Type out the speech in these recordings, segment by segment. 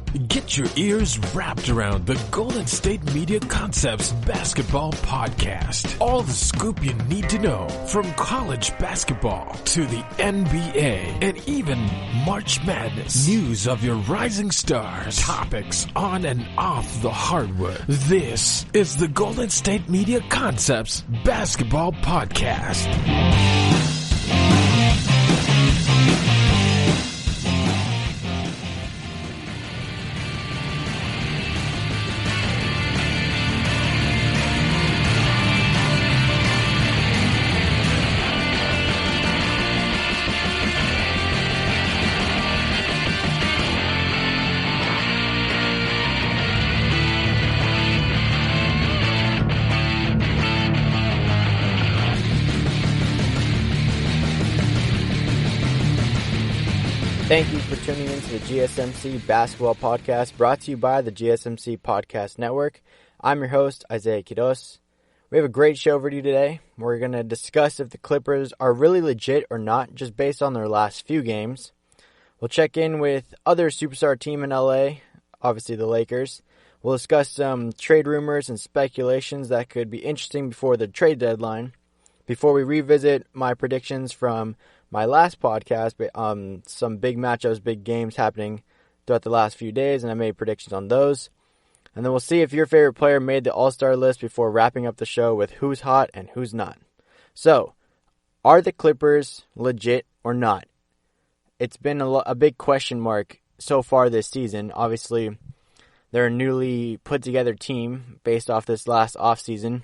Get your ears wrapped around the Golden State Media Concepts Basketball Podcast. All the scoop you need to know from college basketball to the NBA and even March Madness. News of your rising stars. Topics on and off the hardwood. This is the Golden State Media Concepts Basketball Podcast. Thank you for tuning into the GSMC Basketball Podcast, brought to you by the GSMC Podcast Network. I'm your host, Isiah. We have a great show for you today. We're going to discuss if the Clippers are really legit or not, just based on their last few games. We'll check in with other superstar team in LA, obviously the Lakers. We'll discuss some trade rumors and speculations that could be interesting before the trade deadline. Before we revisit my predictions from my last podcast, some big matchups, big games happening throughout the last few days, and I made predictions on those. And then we'll see if your favorite player made the All-Star list before wrapping up the show with who's hot and who's not. So, are the Clippers legit or not? It's been a big question mark so far this season. Obviously, they're a newly put-together team based off this last offseason.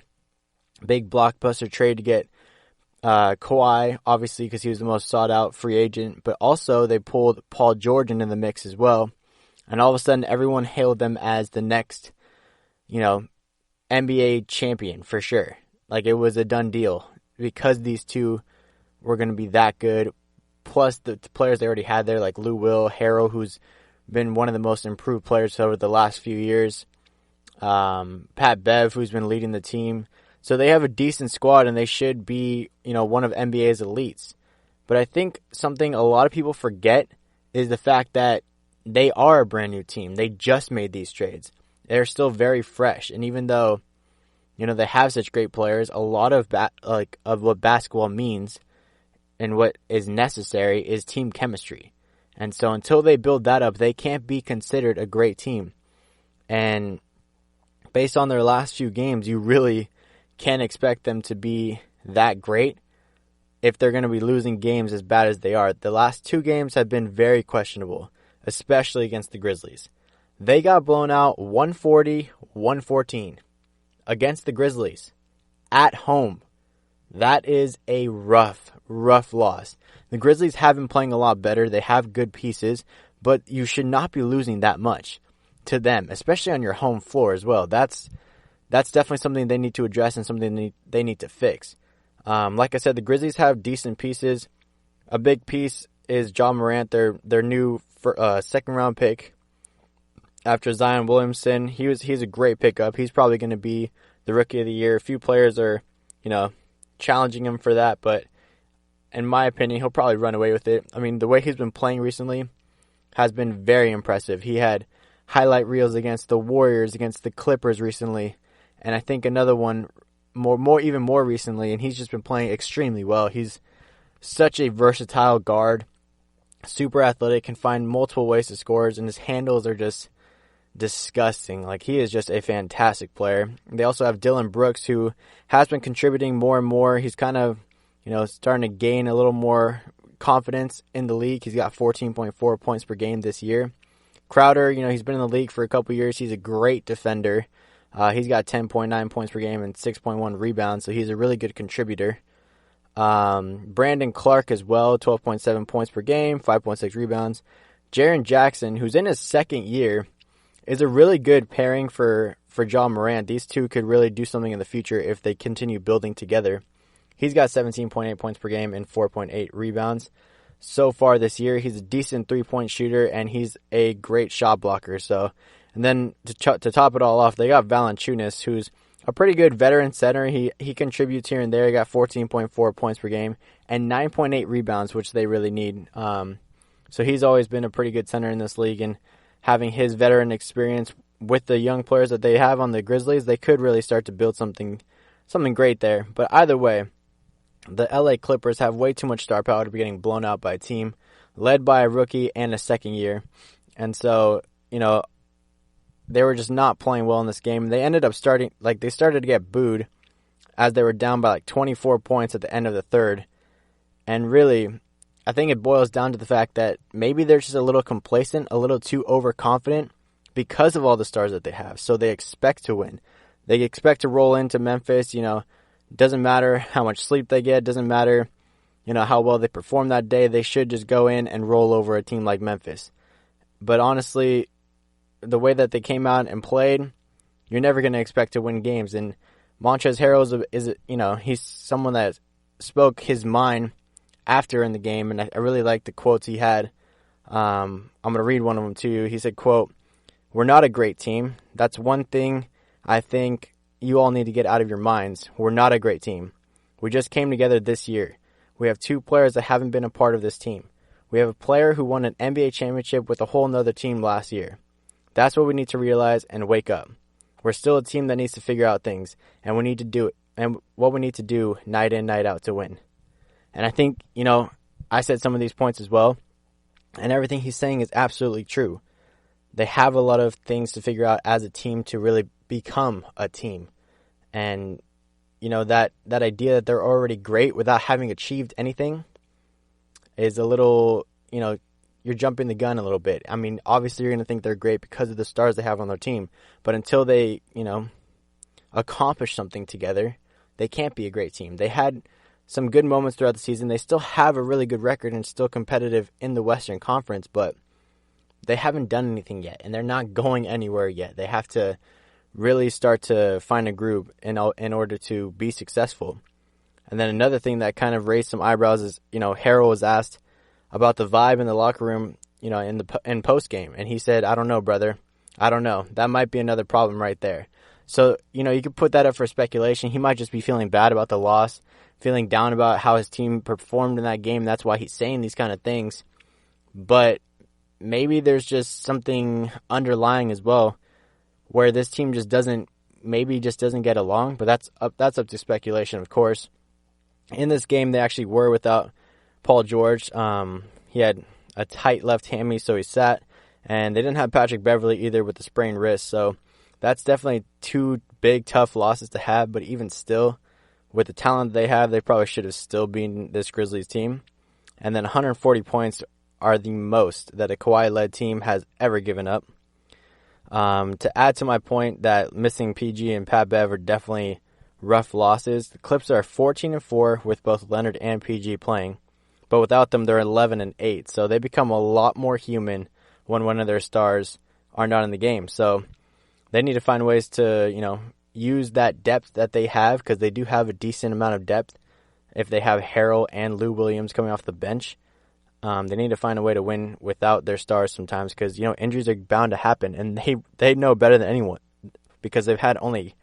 Big blockbuster trade to get Kawhi, obviously, because he was the most sought-out free agent, but also they pulled Paul George into the mix as well, and all of a sudden everyone hailed them as the next, NBA champion for sure. Like, it was a done deal because these two were going to be that good, plus the players they already had there, like Lou Will, Harrell, who's been one of the most improved players over the last few years, Pat Bev, who's been leading the team. So they have a decent squad, and they should be, one of NBA's elites. But I think something a lot of people forget is the fact that they are a brand new team. They just made these trades. They're still very fresh, and even though, they have such great players, a lot of of what basketball means and what is necessary is team chemistry. And so until they build that up, they can't be considered a great team. And based on their last few games, you really can't expect them to be that great if they're going to be losing games as bad as they are. The last two games have been very questionable, especially against the Grizzlies. They got blown out 140-114 against the Grizzlies at home. That is a rough loss. The Grizzlies have been playing a lot better. They have good pieces, but you should not be losing that much to them, especially on your home floor as well. That's definitely something they need to address and something they need to fix. Like I said, the Grizzlies have decent pieces. A big piece is Ja Morant, their new second-round pick after Zion Williamson. He's a great pickup. He's probably going to be the Rookie of the Year. A few players are, challenging him for that, but in my opinion, he'll probably run away with it. I mean, the way he's been playing recently has been very impressive. He had highlight reels against the Warriors, against the Clippers recently, and I think another one even more recently, and he's just been playing extremely well. He's such a versatile guard, super athletic, can find multiple ways to score, and his handles are just disgusting. Like, he is just a fantastic player. They also have Dylan Brooks, who has been contributing more and more. He's kind of, starting to gain a little more confidence in the league. He's got 14.4 points per game this year. Crowder, he's been in the league for a couple years. He's a great defender. He's got 10.9 points per game and 6.1 rebounds, so he's a really good contributor. Brandon Clark as well, 12.7 points per game, 5.6 rebounds. Jaren Jackson, who's in his second year, is a really good pairing for Ja Morant. These two could really do something in the future if they continue building together. He's got 17.8 points per game and 4.8 rebounds. So far this year, he's a decent three-point shooter, and he's a great shot blocker. And then to top it all off, they got Valanciunas, who's a pretty good veteran center. He contributes here and there. He got 14.4 points per game and 9.8 rebounds, which they really need. So he's always been a pretty good center in this league and having his veteran experience with the young players that they have on the Grizzlies, they could really start to build something great there. But either way, the LA Clippers have way too much star power to be getting blown out by a team led by a rookie and a second year. And so, they were just not playing well in this game. They ended up started to get booed as they were down by 24 points at the end of the third. And really, I think it boils down to the fact that maybe they're just a little complacent, a little too overconfident because of all the stars that they have. So they expect to win. They expect to roll into Memphis. Doesn't matter how much sleep they get. Doesn't matter, how well they perform that day. They should just go in and roll over a team like Memphis. But honestly, the way that they came out and played, you're never going to expect to win games. And Montrezl Harrell is he's someone that spoke his mind after in the game, and I really like the quotes he had. I'm going to read one of them to you. He said, quote, "We're not a great team. That's one thing I think you all need to get out of your minds. We're not a great team. We just came together this year. We have 2 players that haven't been a part of this team. We have a player who won an NBA championship with a whole nother team last year. That's what we need to realize and wake up. We're still a team that needs to figure out things, and we need to do it, and what we need to do night in, night out to win." And I think, I said some of these points as well, and everything he's saying is absolutely true. They have a lot of things to figure out as a team to really become a team. And, that idea that they're already great without having achieved anything is a little, you're jumping the gun a little bit. I mean, obviously you're going to think they're great because of the stars they have on their team. But until they, accomplish something together, they can't be a great team. They had some good moments throughout the season. They still have a really good record and still competitive in the Western Conference, but they haven't done anything yet, and they're not going anywhere yet. They have to really start to find a groove in order to be successful. And then another thing that kind of raised some eyebrows is, Harrell was asked about the vibe in the locker room, in post game, and he said, "I don't know, brother. I don't know. That might be another problem right there." So, you could put that up for speculation. He might just be feeling bad about the loss, feeling down about how his team performed in that game. That's why he's saying these kind of things. But maybe there's just something underlying as well, where this team just doesn't get along. But that's up to speculation, of course. In this game, they actually were without Paul George. He had a tight left hammy, so he sat. And they didn't have Patrick Beverley either with the sprained wrist. So that's definitely 2 big, tough losses to have. But even still, with the talent they have, they probably should have still beaten this Grizzlies team. And then 140 points are the most that a Kawhi-led team has ever given up. To add to my point that missing PG and Pat Bev are definitely rough losses, the Clips are 14-4 with both Leonard and PG playing. But without them, they're 11-8. So they become a lot more human when one of their stars are not in the game. So they need to find ways to, use that depth that they have, because they do have a decent amount of depth. If they have Harrell and Lou Williams coming off the bench, they need to find a way to win without their stars sometimes, because, injuries are bound to happen, and they know better than anyone, because they've had only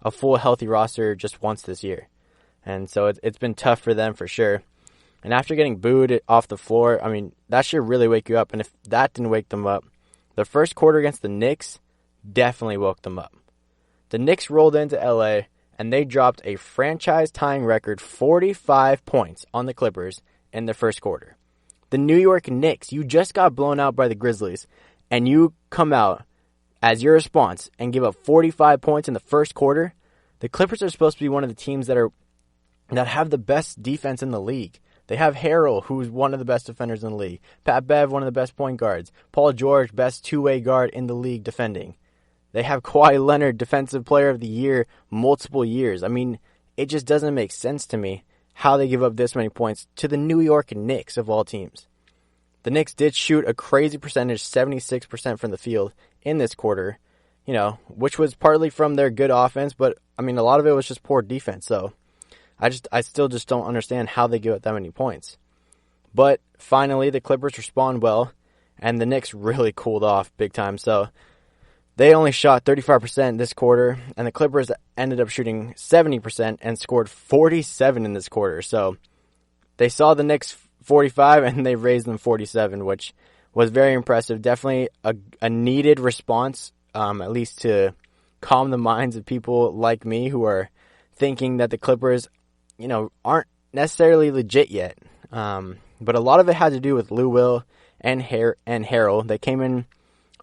a full healthy roster just once this year. And so it's been tough for them for sure. And after getting booed off the floor, I mean, that should really wake you up. And if that didn't wake them up, the first quarter against the Knicks definitely woke them up. The Knicks rolled into LA, and they dropped a franchise-tying record 45 points on the Clippers in the first quarter. The New York Knicks, you just got blown out by the Grizzlies, and you come out as your response and give up 45 points in the first quarter. The Clippers are supposed to be one of the teams that have the best defense in the league. They have Harrell, who's one of the best defenders in the league. Pat Bev, one of the best point guards. Paul George, best two-way guard in the league defending. They have Kawhi Leonard, Defensive Player of the Year, multiple years. I mean, it just doesn't make sense to me how they give up this many points to the New York Knicks of all teams. The Knicks did shoot a crazy percentage, 76% from the field in this quarter, which was partly from their good offense, but, I mean, a lot of it was just poor defense, so I still just don't understand how they give up that many points. But finally, the Clippers respond well, and the Knicks really cooled off big time. So they only shot 35% this quarter, and the Clippers ended up shooting 70% and scored 47 in this quarter. So they saw the Knicks 45, and they raised them 47, which was very impressive. Definitely a needed response, at least to calm the minds of people like me who are thinking that the Clippers, aren't necessarily legit yet. But a lot of it had to do with Lou Will and Harrell. They came in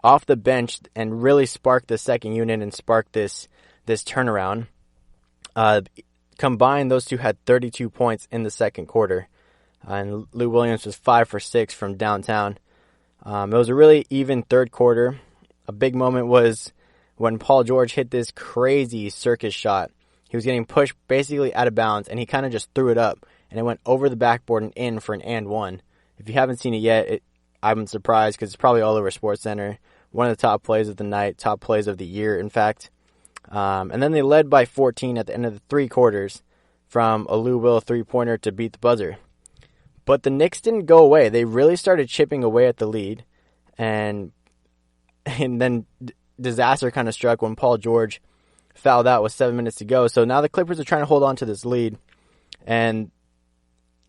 off the bench and really sparked the second unit and sparked this turnaround. Combined, those two had 32 points in the second quarter. And Lou Williams was 5 for 6 from downtown. It was a really even third quarter. A big moment was when Paul George hit this crazy circus shot. He was getting pushed basically out of bounds, and he kind of just threw it up, and it went over the backboard and in for an and one. If you haven't seen it yet, I'm surprised because it's probably all over SportsCenter. One of the top plays of the night, top plays of the year, in fact. And then they led by 14 at the end of the three quarters from a Lou Will three-pointer to beat the buzzer. But the Knicks didn't go away. They really started chipping away at the lead, and then disaster kind of struck when Paul George fouled out with 7 minutes to go. So now the Clippers are trying to hold on to this lead, and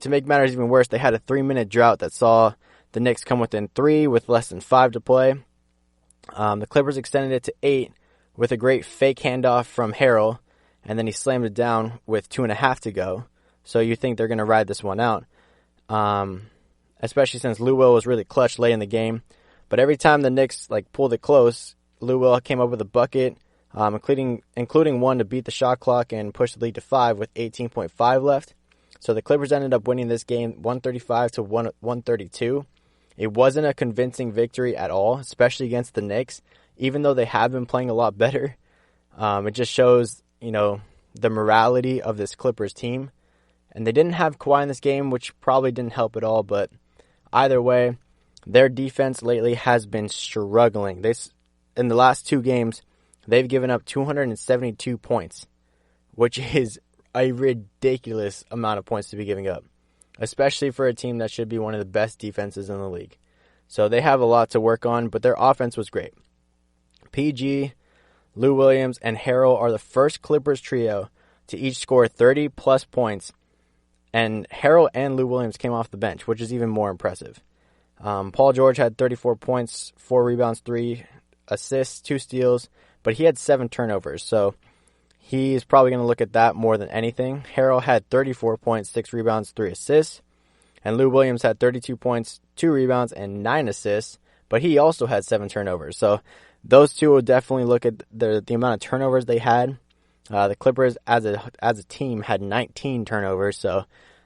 to make matters even worse, they had a 3-minute drought that saw the Knicks come within 3 with less than 5 to play. The Clippers extended it to 8 with a great fake handoff from Harrell, and then he slammed it down with 2.5 to go. So you think they're going to ride this one out, especially since Lou Will was really clutch late in the game. But every time the Knicks pulled it close, Lou Will came up with a bucket, including one to beat the shot clock and push the lead to 5 with 18.5 left. So the Clippers ended up winning this game 135 to 132. It wasn't a convincing victory at all, especially against the Knicks, even though they have been playing a lot better. It just shows, the morality of this Clippers team. And they didn't have Kawhi in this game, which probably didn't help at all. But either way, their defense lately has been struggling. In the last 2 games, they've given up 272 points, which is a ridiculous amount of points to be giving up, especially for a team that should be one of the best defenses in the league. So they have a lot to work on, but their offense was great. PG, Lou Williams, and Harrell are the first Clippers trio to each score 30-plus points, and Harrell and Lou Williams came off the bench, which is even more impressive. Paul George had 34 points, 4 rebounds, 3 assists, 2 steals, but he had 7 turnovers, so he's probably going to look at that more than anything. Harrell had 34 points, 6 rebounds, 3 assists, and Lou Williams had 32 points, 2 rebounds, and 9 assists, but he also had 7 turnovers. So those two will definitely look at the amount of turnovers they had. The Clippers, as a team, had 19 turnovers, so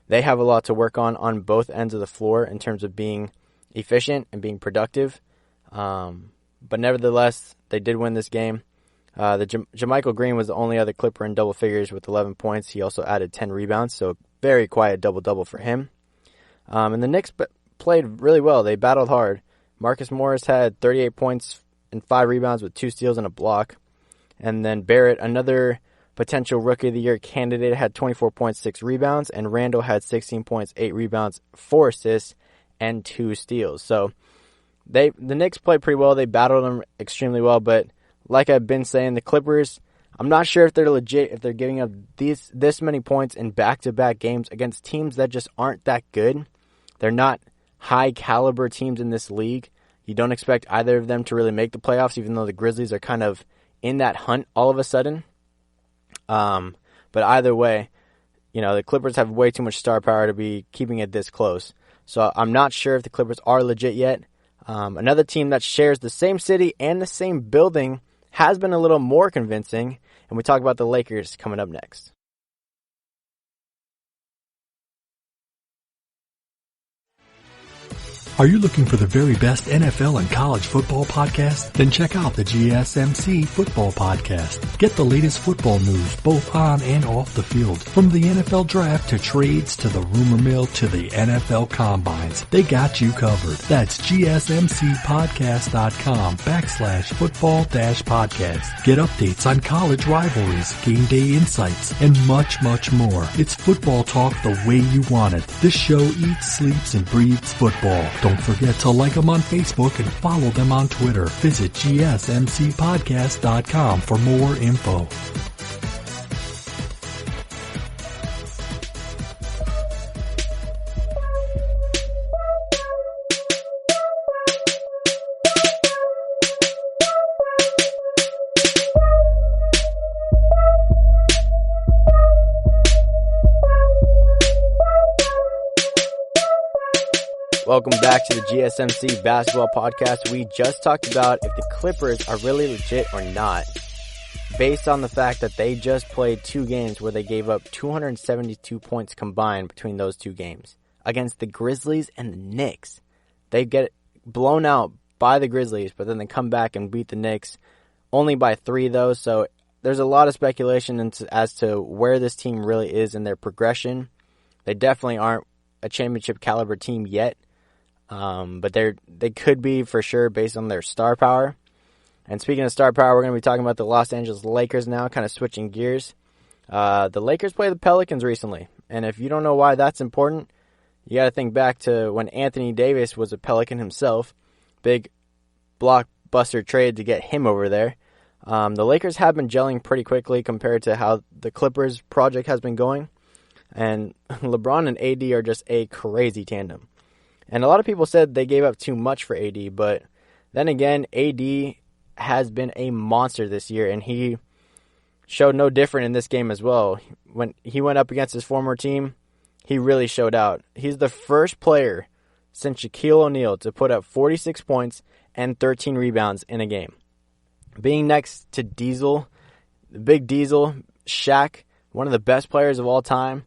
they have a lot to work on both ends of the floor in terms of being efficient and being productive. But nevertheless, they did win this game. Jermichael Green was the only other Clipper in double figures with 11 points. He also added 10 rebounds, so very quiet double-double for him. And the Knicks played really well. They battled hard. Marcus Morris had 38 points and 5 rebounds with 2 steals and a block. And then Barrett, another potential Rookie of the Year candidate, had 24 points, 6 rebounds. And Randall had 16 points, 8 rebounds, 4 assists, and 2 steals. So the Knicks played pretty well. They battled them extremely well, but like I've been saying, the Clippers, I'm not sure if they're legit, if they're giving up this many points in back-to-back games against teams that just aren't that good. They're not high-caliber teams in this league. You don't expect either of them to really make the playoffs, even though the Grizzlies are kind of in that hunt all of a sudden. But either way, the Clippers have way too much star power to be keeping it this close. So I'm not sure if the Clippers are legit yet. Another team that shares the same city and the same building has been a little more convincing, and we talk about the Lakers coming up next. Are you looking for the very best NFL and college football podcast? Then check out the GSMC Football Podcast. Get the latest football news both on and off the field. From the NFL Draft to trades to the rumor mill to the NFL Combines, they got you covered. That's GSMCpodcast.com/football-podcast. Get updates on college rivalries, game day insights, and much, much more. It's football talk the way you want it. This show eats, sleeps, and breathes football. Don't forget to like them on Facebook and follow them on Twitter. Visit GSMCpodcast.com for more info. Welcome back to the GSMC Basketball Podcast. We just talked about if the Clippers are really legit or not, based on the fact that they just played 2 games where they gave up 272 points combined between those 2 games against the Grizzlies and the Knicks. They get blown out by the Grizzlies, but then they come back and beat the Knicks only by 3 though, so there's a lot of speculation as to where this team really is in their progression. They definitely aren't a championship caliber team yet. But they could be for sure based on their star power. And speaking of star power, we're going to be talking about the Los Angeles Lakers now, kind of switching gears. The Lakers played the Pelicans recently, and if you don't know why that's important, you got to think back to when Anthony Davis was a Pelican himself. Big blockbuster trade to get him over there. The Lakers have been gelling pretty quickly compared to how the Clippers project has been going, and LeBron and AD are just a crazy tandem. And a lot of people said they gave up too much for AD, but then again, AD has been a monster this year, and he showed no different in this game as well. When he went up against his former team, he really showed out. He's the first player since Shaquille O'Neal to put up 46 points and 13 rebounds in a game. Being next to Diesel, the big Diesel, Shaq, one of the best players of all time,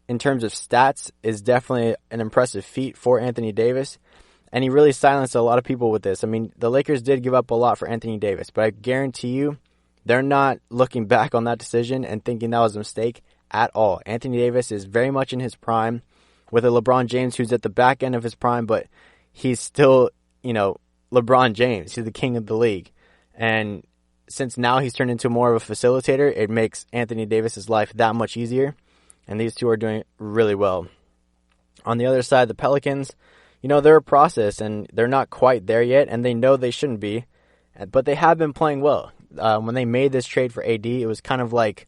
in terms of stats, is definitely an impressive feat for Anthony Davis. And he really silenced a lot of people with this. I mean, the Lakers did give up a lot for Anthony Davis, but I guarantee you they're not looking back on that decision and thinking that was a mistake at all. Anthony Davis is very much in his prime with a LeBron James who's at the back end of his prime, but he's still, LeBron James. He's the king of the league. And since now he's turned into more of a facilitator, it makes Anthony Davis's life that much easier. And these two are doing really well. On the other side, the Pelicans, they're a process, and they're not quite there yet, and they know they shouldn't be. But they have been playing well. When they made this trade for AD, it was kind of like,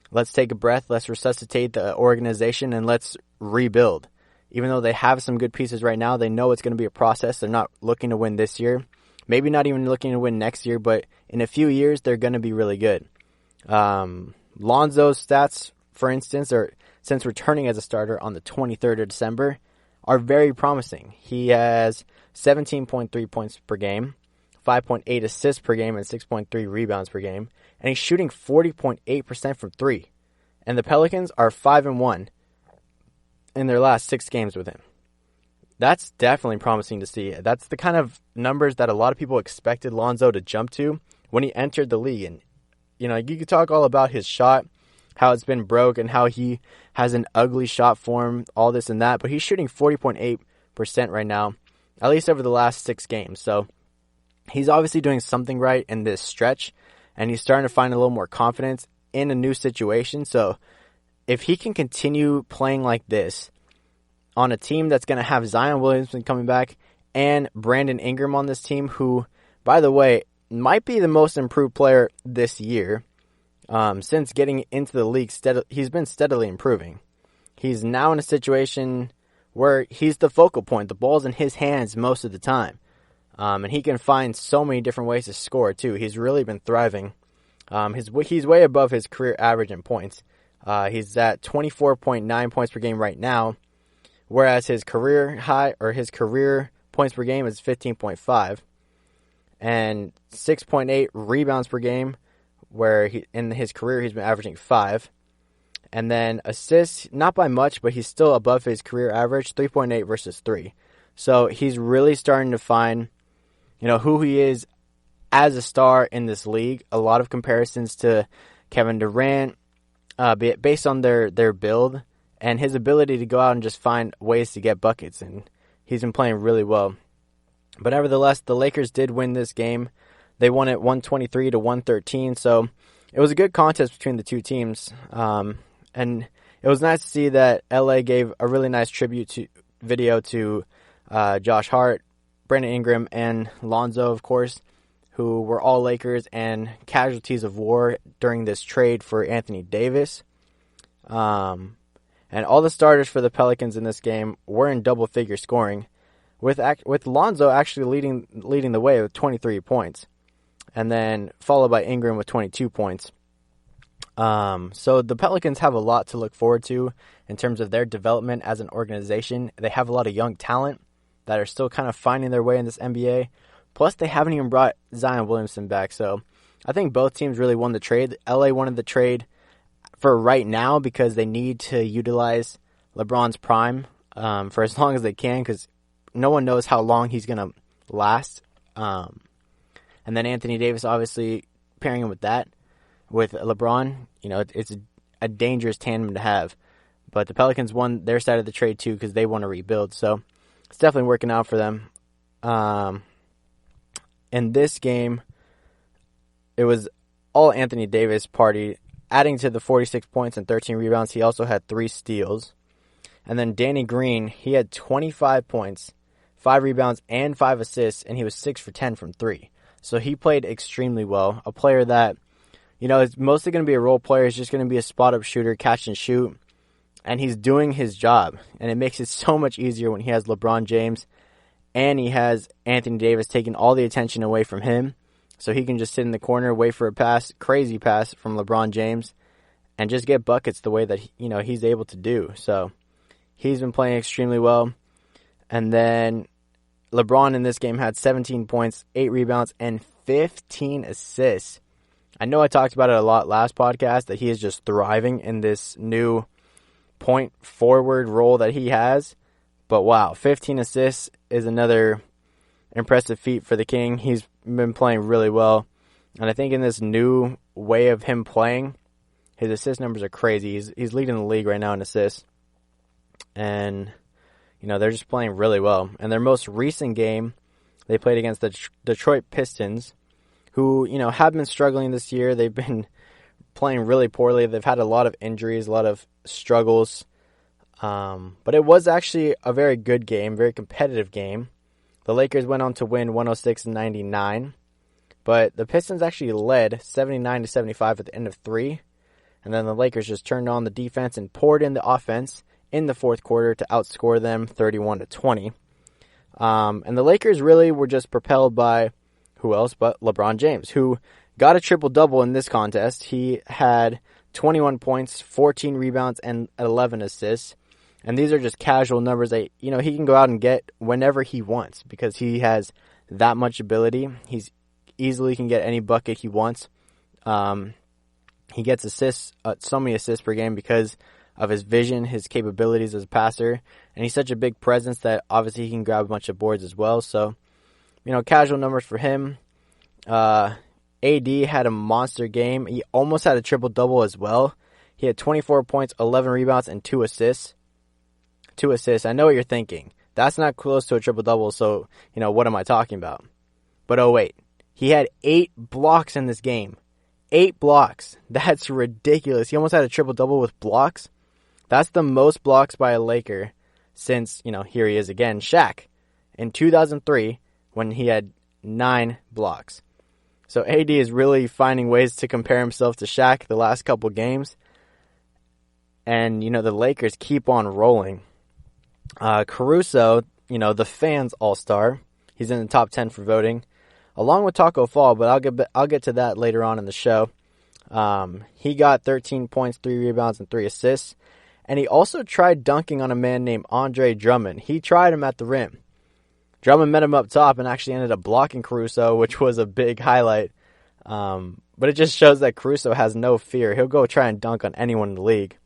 let's take a breath, let's resuscitate the organization, and let's rebuild. Even though they have some good pieces right now, they know it's going to be a process. They're not looking to win this year. Maybe not even looking to win next year, but in a few years, they're going to be really good. Lonzo's stats, for instance, or since returning as a starter on the 23rd of December, are very promising. He has 17.3 points per game, 5.8 assists per game, and 6.3 rebounds per game, and he's shooting 40.8% from 3. And the Pelicans are 5-1 in their last 6 games with him. That's definitely promising to see. That's the kind of numbers that a lot of people expected Lonzo to jump to when he entered the league. And, you could talk all about his shot, how it's been broke, and how he has an ugly shot form, all this and that. But he's shooting 40.8% right now, at least over the last 6 games. So he's obviously doing something right in this stretch, and he's starting to find a little more confidence in a new situation. So if he can continue playing like this on a team that's going to have Zion Williamson coming back and Brandon Ingram on this team, who, by the way, might be the most improved player this year. Since getting into the league, he's been steadily improving. He's now in a situation where he's the focal point. The ball's in his hands most of the time. And he can find so many different ways to score, too. He's really been thriving. He's way above his career average in points. He's at 24.9 points per game right now, whereas his career high, or his career points per game, is 15.5. And 6.8 rebounds per game, where in his career he's been averaging 5. And then assists, not by much, but he's still above his career average, 3.8 versus 3. So he's really starting to find, who he is as a star in this league. A lot of comparisons to Kevin Durant, based on their build and his ability to go out and just find ways to get buckets. And he's been playing really well. But nevertheless, the Lakers did win this game. They won it 123-113, so it was a good contest between the two teams. And it was nice to see that LA gave a really nice video to Josh Hart, Brandon Ingram, and Lonzo, of course, who were all Lakers and casualties of war during this trade for Anthony Davis. And all the starters for the Pelicans in this game were in double-figure scoring, with Lonzo actually leading the way with 23 points. And then followed by Ingram with 22 points. So the Pelicans have a lot to look forward to in terms of their development as an organization. They have a lot of young talent. that are still kind of finding their way in this NBA. Plus, they haven't even brought Zion Williamson back. So I think both teams really won the trade. LA wanted the trade for right now because they need to utilize LeBron's prime for as long as they can, because no one knows how long he's going to last. And then Anthony Davis, obviously, pairing him with LeBron, it's a dangerous tandem to have. But the Pelicans won their side of the trade too because they want to rebuild. So it's definitely working out for them. In this game, it was all Anthony Davis party. Adding to the 46 points and 13 rebounds, he also had 3 steals. And then Danny Green, he had 25 points, 5 rebounds, and 5 assists, and he was 6 for 10 from 3. So he played extremely well. A player that, is mostly going to be a role player. He's just going to be a spot-up shooter, catch and shoot. And he's doing his job. And it makes it so much easier when he has LeBron James and he has Anthony Davis taking all the attention away from him. So he can just sit in the corner, wait for a pass, crazy pass from LeBron James, and just get buckets the way that he's able to do. So he's been playing extremely well. And then LeBron in this game had 17 points, 8 rebounds, and 15 assists. I know I talked about it a lot last podcast that he is just thriving in this new point forward role that he has. But wow, 15 assists is another impressive feat for the King. He's been playing really well. And I think in this new way of him playing, his assist numbers are crazy. He's leading the league right now in assists. And, they're just playing really well. And their most recent game, they played against the Detroit Pistons, who, have been struggling this year. They've been playing really poorly. They've had a lot of injuries, a lot of struggles. But it was actually a very good game, very competitive game. The Lakers went on to win 106-99, but the Pistons actually led 79-75 at the end of 3, and then the Lakers just turned on the defense and poured in the offense in the fourth quarter to outscore them 31-20. And the Lakers really were just propelled by who else but LeBron James, who got a triple-double in this contest. He had 21 points, 14 rebounds, and 11 assists. And these are just casual numbers that, he can go out and get whenever he wants because he has that much ability. He's easily can get any bucket he wants. He gets assists, so many assists per game because of his vision, his capabilities as a passer. And he's such a big presence that obviously he can grab a bunch of boards as well. So, casual numbers for him. AD had a monster game. He almost had a triple-double as well. He had 24 points, 11 rebounds, and 2 assists. 2 assists. I know what you're thinking. That's not close to a triple-double, so, what am I talking about? But oh wait, he had 8 blocks in this game. 8 blocks. That's ridiculous. He almost had a triple-double with blocks. That's the most blocks by a Laker since, here he is again, Shaq, in 2003 when he had 9 blocks. So AD is really finding ways to compare himself to Shaq the last couple games. And, the Lakers keep on rolling. Caruso, the fans all-star. He's in the top 10 for voting, along with Taco Fall, but I'll get to that later on in the show. He got 13 points, 3 rebounds, and 3 assists. And he also tried dunking on a man named Andre Drummond. He tried him at the rim. Drummond met him up top and actually ended up blocking Caruso, which was a big highlight. But it just shows that Caruso has no fear. He'll go try and dunk on anyone in the league.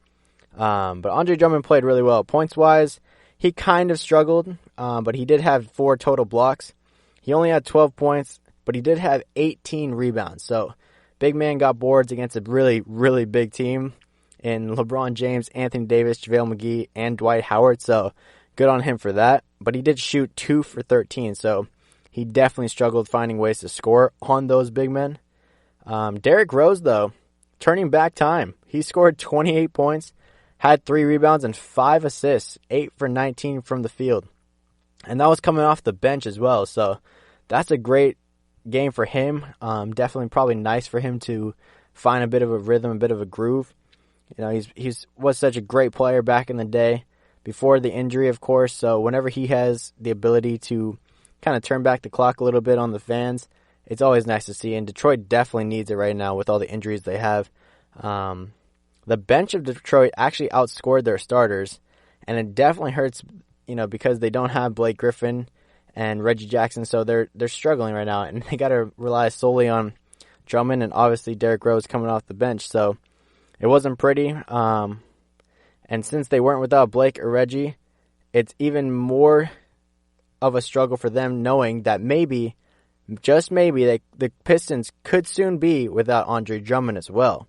But Andre Drummond played really well. Points-wise, he kind of struggled, but he did have 4 total blocks. He only had 12 points, but he did have 18 rebounds. So, big man got boards against a really, really big team in LeBron James, Anthony Davis, JaVale McGee, and Dwight Howard. So, good on him for that. But he did shoot 2 for 13, so he definitely struggled finding ways to score on those big men. Derrick Rose, though, turning back time. He scored 28 points, had 3 rebounds, and 5 assists, 8 for 19 from the field. And that was coming off the bench as well, so that's a great game for him. Definitely probably nice for him to find a bit of a rhythm, a bit of a groove. He's was such a great player back in the day, before the injury, of course, so whenever he has the ability to kind of turn back the clock a little bit on the fans, it's always nice to see, and Detroit definitely needs it right now with all the injuries they have. The bench of Detroit actually outscored their starters, and it definitely hurts because they don't have Blake Griffin and Reggie Jackson, so they're struggling right now, and they got to rely solely on Drummond, and obviously Derrick Rose coming off the bench, so it wasn't pretty. And since they weren't without Blake or Reggie, it's even more of a struggle for them, knowing that maybe, just maybe, the Pistons could soon be without Andre Drummond as well.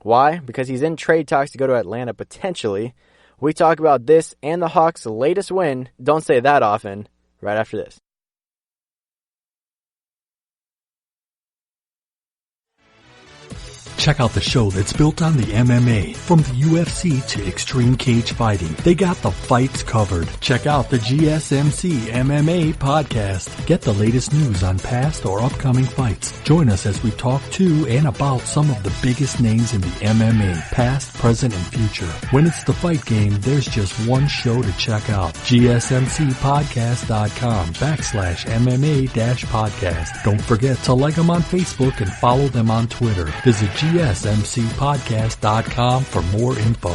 Why? Because he's in trade talks to go to Atlanta potentially. We talk about this and the Hawks' latest win. Don't say that often. Right after this. Check out the show that's built on the MMA. From the UFC to extreme cage fighting, they got the fights covered. Check out the GSMC MMA podcast. Get the latest news on past or upcoming fights. Join us as we talk to and about some of the biggest names in the MMA, past, present, and future. When it's the fight game, there's just one show to check out. GSMCpodcast.com/MMA-podcast. Don't forget to like them on Facebook and follow them on Twitter. Visit GSMCpodcast.com for more info.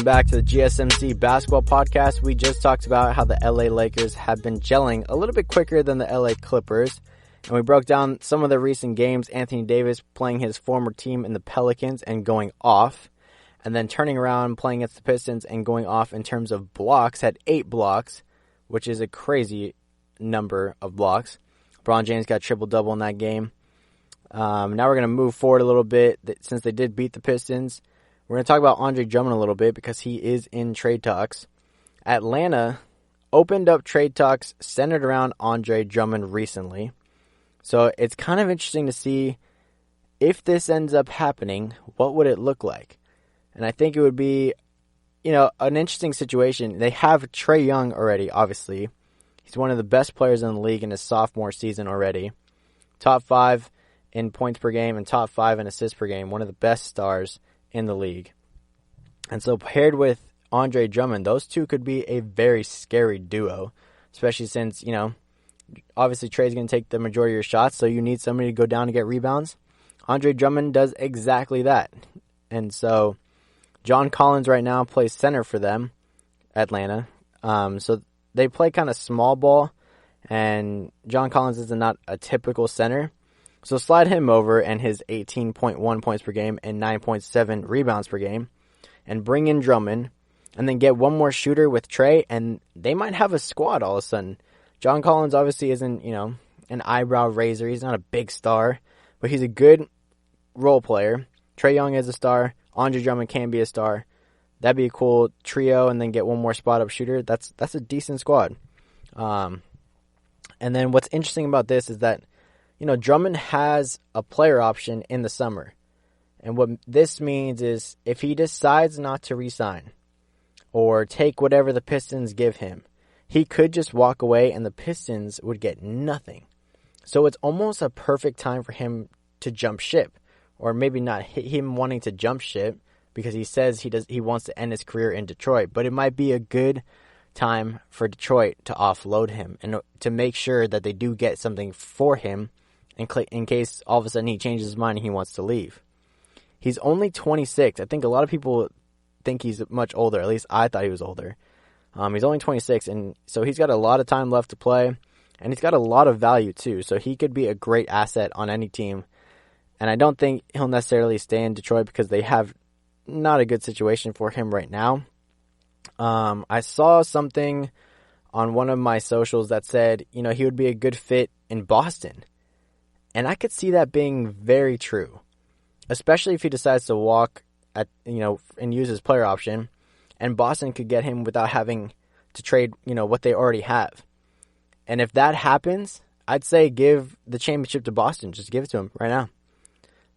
Back to the GSMC basketball podcast. We just talked about how the LA Lakers have been gelling a little bit quicker than the LA Clippers, and we broke down some of the recent games. Anthony Davis playing his former team in the Pelicans and going off, and then turning around playing against the Pistons and going off in terms of blocks, had 8 blocks, which is a crazy number of blocks. LeBron James got triple-double in that game. Now we're going to move forward a little bit since they did beat the Pistons. We're going to talk about Andre Drummond a little bit because he is in trade talks. Atlanta opened up trade talks centered around Andre Drummond recently. So it's kind of interesting to see if this ends up happening, what would it look like? And I think it would be, an interesting situation. They have Trae Young already, obviously. He's one of the best players in the league in his sophomore season already. Top 5 in points per game and top 5 in assists per game. One of the best stars in the league. And so paired with Andre Drummond, those two could be a very scary duo, especially since, obviously Trae's going to take the majority of your shots, so you need somebody to go down to get rebounds. Andre Drummond does exactly that. And so John Collins right now plays center for them, Atlanta. So they play kind of small ball, and John Collins is not a typical center. So slide him over and his 18.1 points per game and 9.7 rebounds per game, and bring in Drummond, and then get one more shooter with Trae, and they might have a squad all of a sudden. John Collins obviously isn't, an eyebrow raiser. He's not a big star, but he's a good role player. Trae Young is a star. Andre Drummond can be a star. That'd be a cool trio, and then get one more spot-up shooter. That's a decent squad. And then what's interesting about this is that Drummond has a player option in the summer. And what this means is if he decides not to re-sign or take whatever the Pistons give him, he could just walk away and the Pistons would get nothing. So it's almost a perfect time for him to jump ship. Or maybe not him wanting to jump ship because he says he wants to end his career in Detroit. But it might be a good time for Detroit to offload him and to make sure that they do get something for him in case all of a sudden he changes his mind and he wants to leave. He's only 26. I think a lot of people think he's much older. At least I thought he was older. He's only 26, and so he's got a lot of time left to play, and he's got a lot of value too. So he could be a great asset on any team. And I don't think he'll necessarily stay in Detroit because they have not a good situation for him right now. I saw something on one of my socials that said, he would be a good fit in Boston. And I could see that being very true, especially if he decides to walk and use his player option, and Boston could get him without having to trade, what they already have. And if that happens, I'd say give the championship to Boston. Just give it to them right now.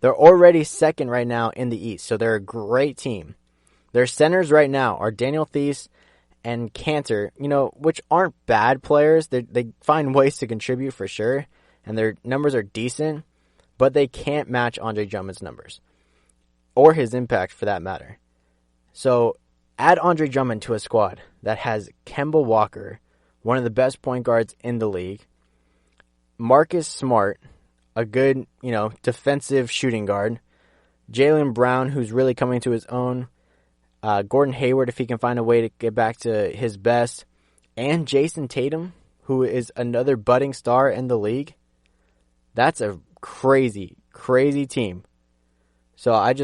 They're already second right now in the East, so they're a great team. Their centers right now are Daniel Theis and Cantor, which aren't bad players. They find ways to contribute for sure, and their numbers are decent, but they can't match Andre Drummond's numbers, or his impact for that matter. So add Andre Drummond to a squad that has Kemba Walker, one of the best point guards in the league, Marcus Smart, a good, defensive shooting guard, Jaylen Brown, who's really coming to his own, Gordon Hayward, if he can find a way to get back to his best, and Jason Tatum, who is another budding star in the league. That's a crazy, crazy team. So I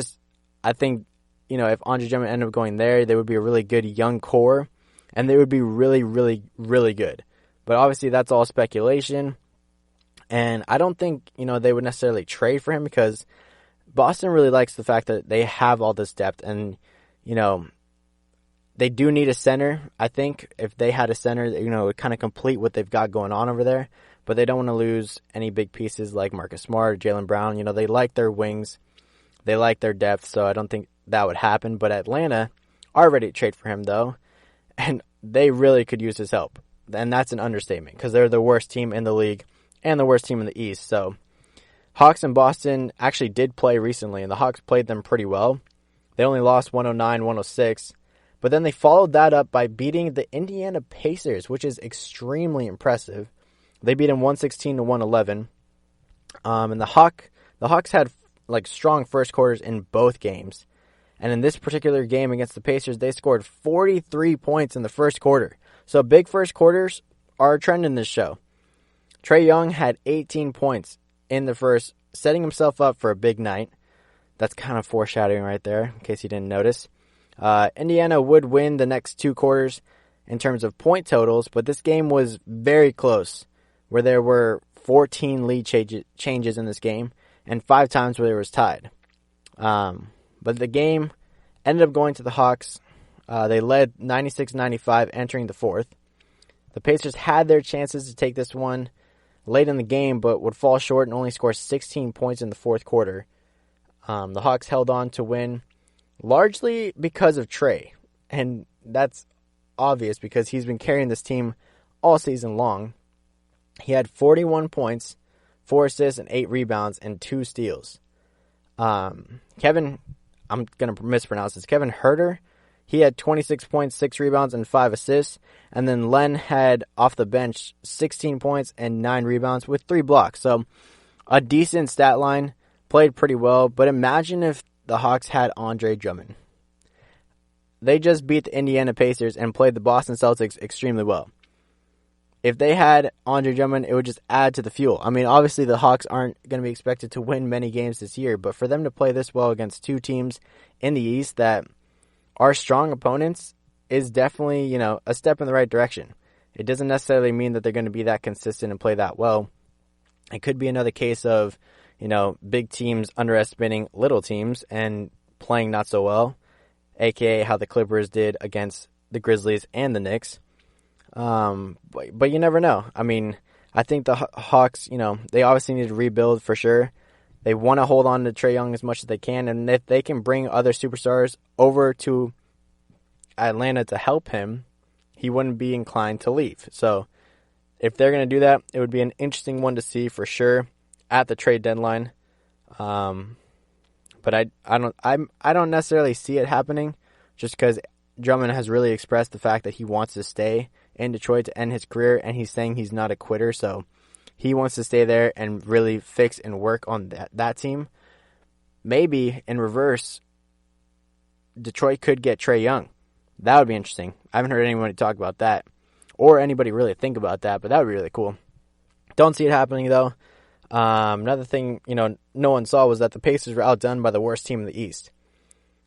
think, if Andre Drummond ended up going there, they would be a really good young core, and they would be really, really, really good. But obviously that's all speculation, and I don't think, they would necessarily trade for him because Boston really likes the fact that they have all this depth, and, they do need a center. I think if they had a center, it would kind of complete what they've got going on over there, but they don't want to lose any big pieces like Marcus Smart or Jaylen Brown. They like their wings. They like their depth, so I don't think that would happen. But Atlanta are ready to trade for him, though, and they really could use his help. And that's an understatement because they're the worst team in the league and the worst team in the East. So Hawks and Boston actually did play recently, and the Hawks played them pretty well. They only lost 109-106, but then they followed that up by beating the Indiana Pacers, which is extremely impressive. They beat them 116-111. And the Hawks had strong first quarters in both games. And in this particular game against the Pacers, they scored 43 points in the first quarter. So big first quarters are a trend in this show. Trae Young had 18 points in the first, setting himself up for a big night. That's kind of foreshadowing right there, in case you didn't notice. Indiana would win the next two quarters in terms of point totals, but this game was very close, where there were 14 lead changes in this game, and 5 times where it was tied. But the game ended up going to the Hawks. They led 96-95 entering the fourth. The Pacers had their chances to take this one late in the game, but would fall short and only score 16 points in the fourth quarter. The Hawks held on to win largely because of Trae, and that's obvious because he's been carrying this team all season long. He had 41 points, 4 assists, and 8 rebounds, and 2 steals. Kevin, I'm going to mispronounce this, Kevin Huerter, he had 26 points, 6 rebounds, and 5 assists. And then Len had, off the bench, 16 points and 9 rebounds with 3 blocks. So a decent stat line, played pretty well. But imagine if the Hawks had Andre Drummond. They just beat the Indiana Pacers and played the Boston Celtics extremely well. If they had Andre Drummond, it would just add to the fuel. I mean, obviously the Hawks aren't going to be expected to win many games this year, but for them to play this well against 2 teams in the East that are strong opponents is definitely, a step in the right direction. It doesn't necessarily mean that they're going to be that consistent and play that well. It could be another case of, big teams underestimating little teams and playing not so well, aka how the Clippers did against the Grizzlies and the Knicks. But you never know. I mean, I think the Hawks, they obviously need to rebuild for sure. They want to hold on to Trae Young as much as they can, and if they can bring other superstars over to Atlanta to help him, he wouldn't be inclined to leave. So if they're going to do that, it would be an interesting one to see for sure at the trade deadline. But I don't necessarily see it happening, just because Drummond has really expressed the fact that he wants to stay in Detroit to end his career, and he's saying he's not a quitter, so he wants to stay there and really fix and work on that team. Maybe in reverse, Detroit could get Trae Young. That would be interesting. I haven't heard anyone talk about that or anybody really think about that, but that would be really cool. Don't see it happening, though. Another thing, no one saw was that the Pacers were outdone by the worst team in the East.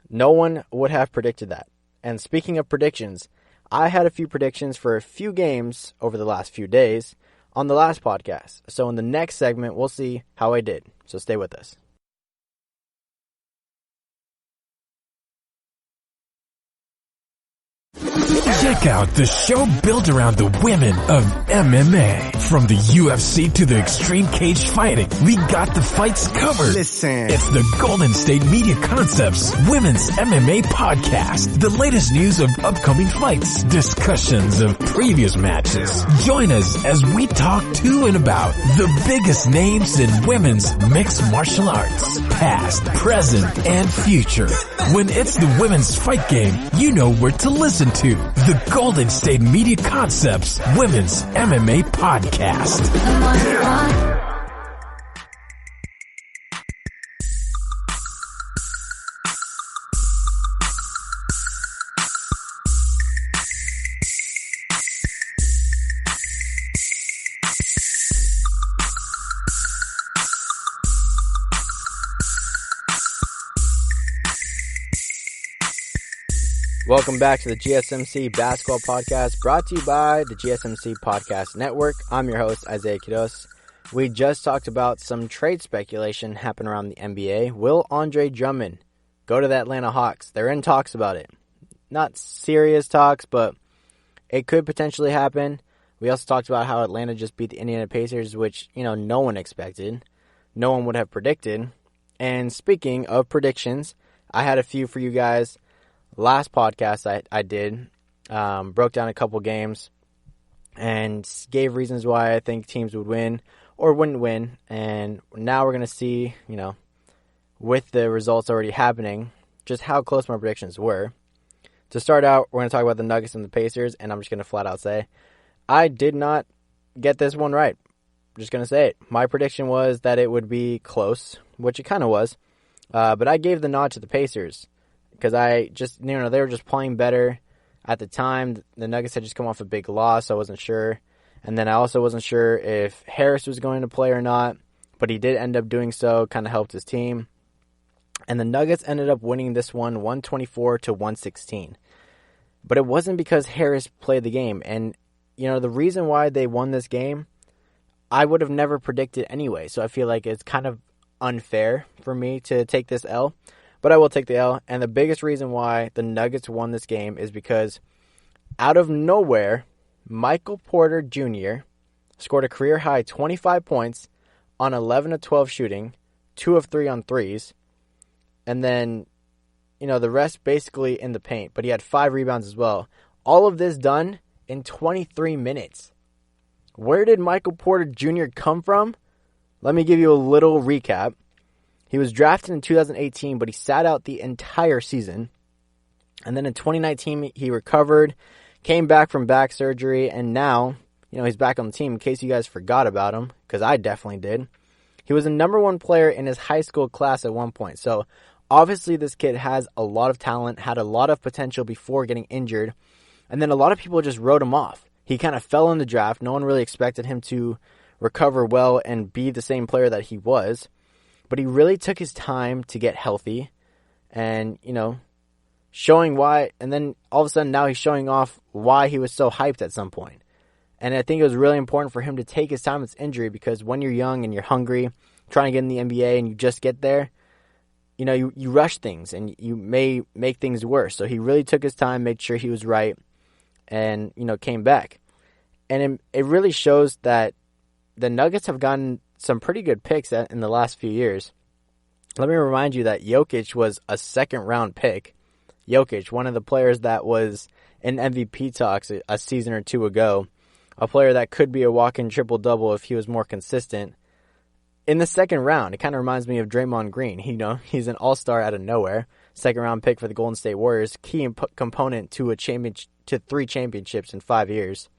No one would have predicted that. And speaking of predictions, I had a few predictions for a few games over the last few days on the last podcast. So in the next segment, we'll see how I did. So stay with us. Check out the show built around the women of MMA. From the UFC to the extreme cage fighting, we got the fights covered. Listen. It's the Golden State Media Concepts Women's MMA Podcast. The latest news of upcoming fights, discussions of previous matches. Join us as we talk to and about the biggest names in women's mixed martial arts, past, present, and future. When it's the women's fight game, you know where to listen to. The Golden State Media Concepts Women's MMA Podcast. Welcome back to the GSMC Basketball Podcast, brought to you by the GSMC Podcast Network. I'm your host, Isiah. We just talked about some trade speculation happening around the NBA. Will Andre Drummond go to the Atlanta Hawks? They're in talks about it. Not serious talks, but it could potentially happen. We also talked about how Atlanta just beat the Indiana Pacers, which, no one expected. No one would have predicted. And speaking of predictions, I had a few for you guys. Last podcast I did, broke down a couple games and gave reasons why I think teams would win or wouldn't win. And now we're going to see, with the results already happening, just how close my predictions were. To start out, we're going to talk about the Nuggets and the Pacers, and I'm just going to flat out say, I did not get this one right. I'm just going to say it. My prediction was that it would be close, which it kind of was, but I gave the nod to the Pacers. Because they were just playing better at the time. The Nuggets had just come off a big loss, so I wasn't sure. And then I also wasn't sure if Harris was going to play or not, but he did end up doing so, kind of helped his team. And the Nuggets ended up winning this one 124-116. But it wasn't because Harris played the game. And, the reason why they won this game, I would have never predicted anyway. So I feel like it's kind of unfair for me to take this L. But I will take the L, and the biggest reason why the Nuggets won this game is because out of nowhere, Michael Porter Jr. scored a career-high 25 points on 11 of 12 shooting, 2 of 3 on threes, and then, the rest basically in the paint, but he had 5 rebounds as well. All of this done in 23 minutes. Where did Michael Porter Jr. come from? Let me give you a little recap. He was drafted in 2018, but he sat out the entire season. And then in 2019, he recovered, came back from back surgery, and now, he's back on the team in case you guys forgot about him, because I definitely did. He was the number 1 player in his high school class at one point. So, obviously, this kid has a lot of talent, had a lot of potential before getting injured, and then a lot of people just wrote him off. He kind of fell in the draft. No one really expected him to recover well and be the same player that he was. But he really took his time to get healthy and, showing why. And then all of a sudden now he's showing off why he was so hyped at some point. And I think it was really important for him to take his time with his injury because when you're young and you're hungry, trying to get in the NBA and you just get there, you rush things and you may make things worse. So he really took his time, made sure he was right, and, came back. And it really shows that the Nuggets have gotten some pretty good picks in the last few years. Let me remind you that Jokic was a second-round pick. Jokic, one of the players that was in MVP talks a season or two ago, a player that could be a walk-in triple-double if he was more consistent. In the second round, it kind of reminds me of Draymond Green. He's an all-star out of nowhere. Second-round pick for the Golden State Warriors, key component to 3 championships in 5 years.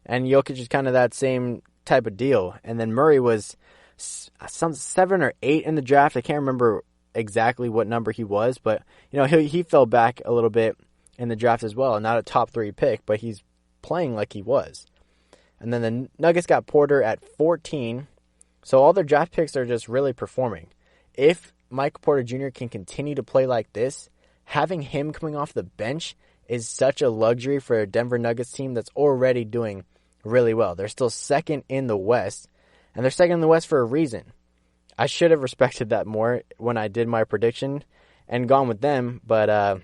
And Jokic is kind of that same type of deal. And then Murray was some 7 or 8 in the draft. I can't remember exactly what number he was, but he fell back a little bit in the draft as well. Not a top 3 pick, but he's playing like he was. And then the Nuggets got Porter at 14. So all their draft picks are just really performing. If Michael Porter Jr. can continue to play like this, having him coming off the bench is such a luxury for a Denver Nuggets team that's already doing really well. They're still second in the West, and they're second in the West for a reason. I should have respected that more when I did my prediction and gone with them, but,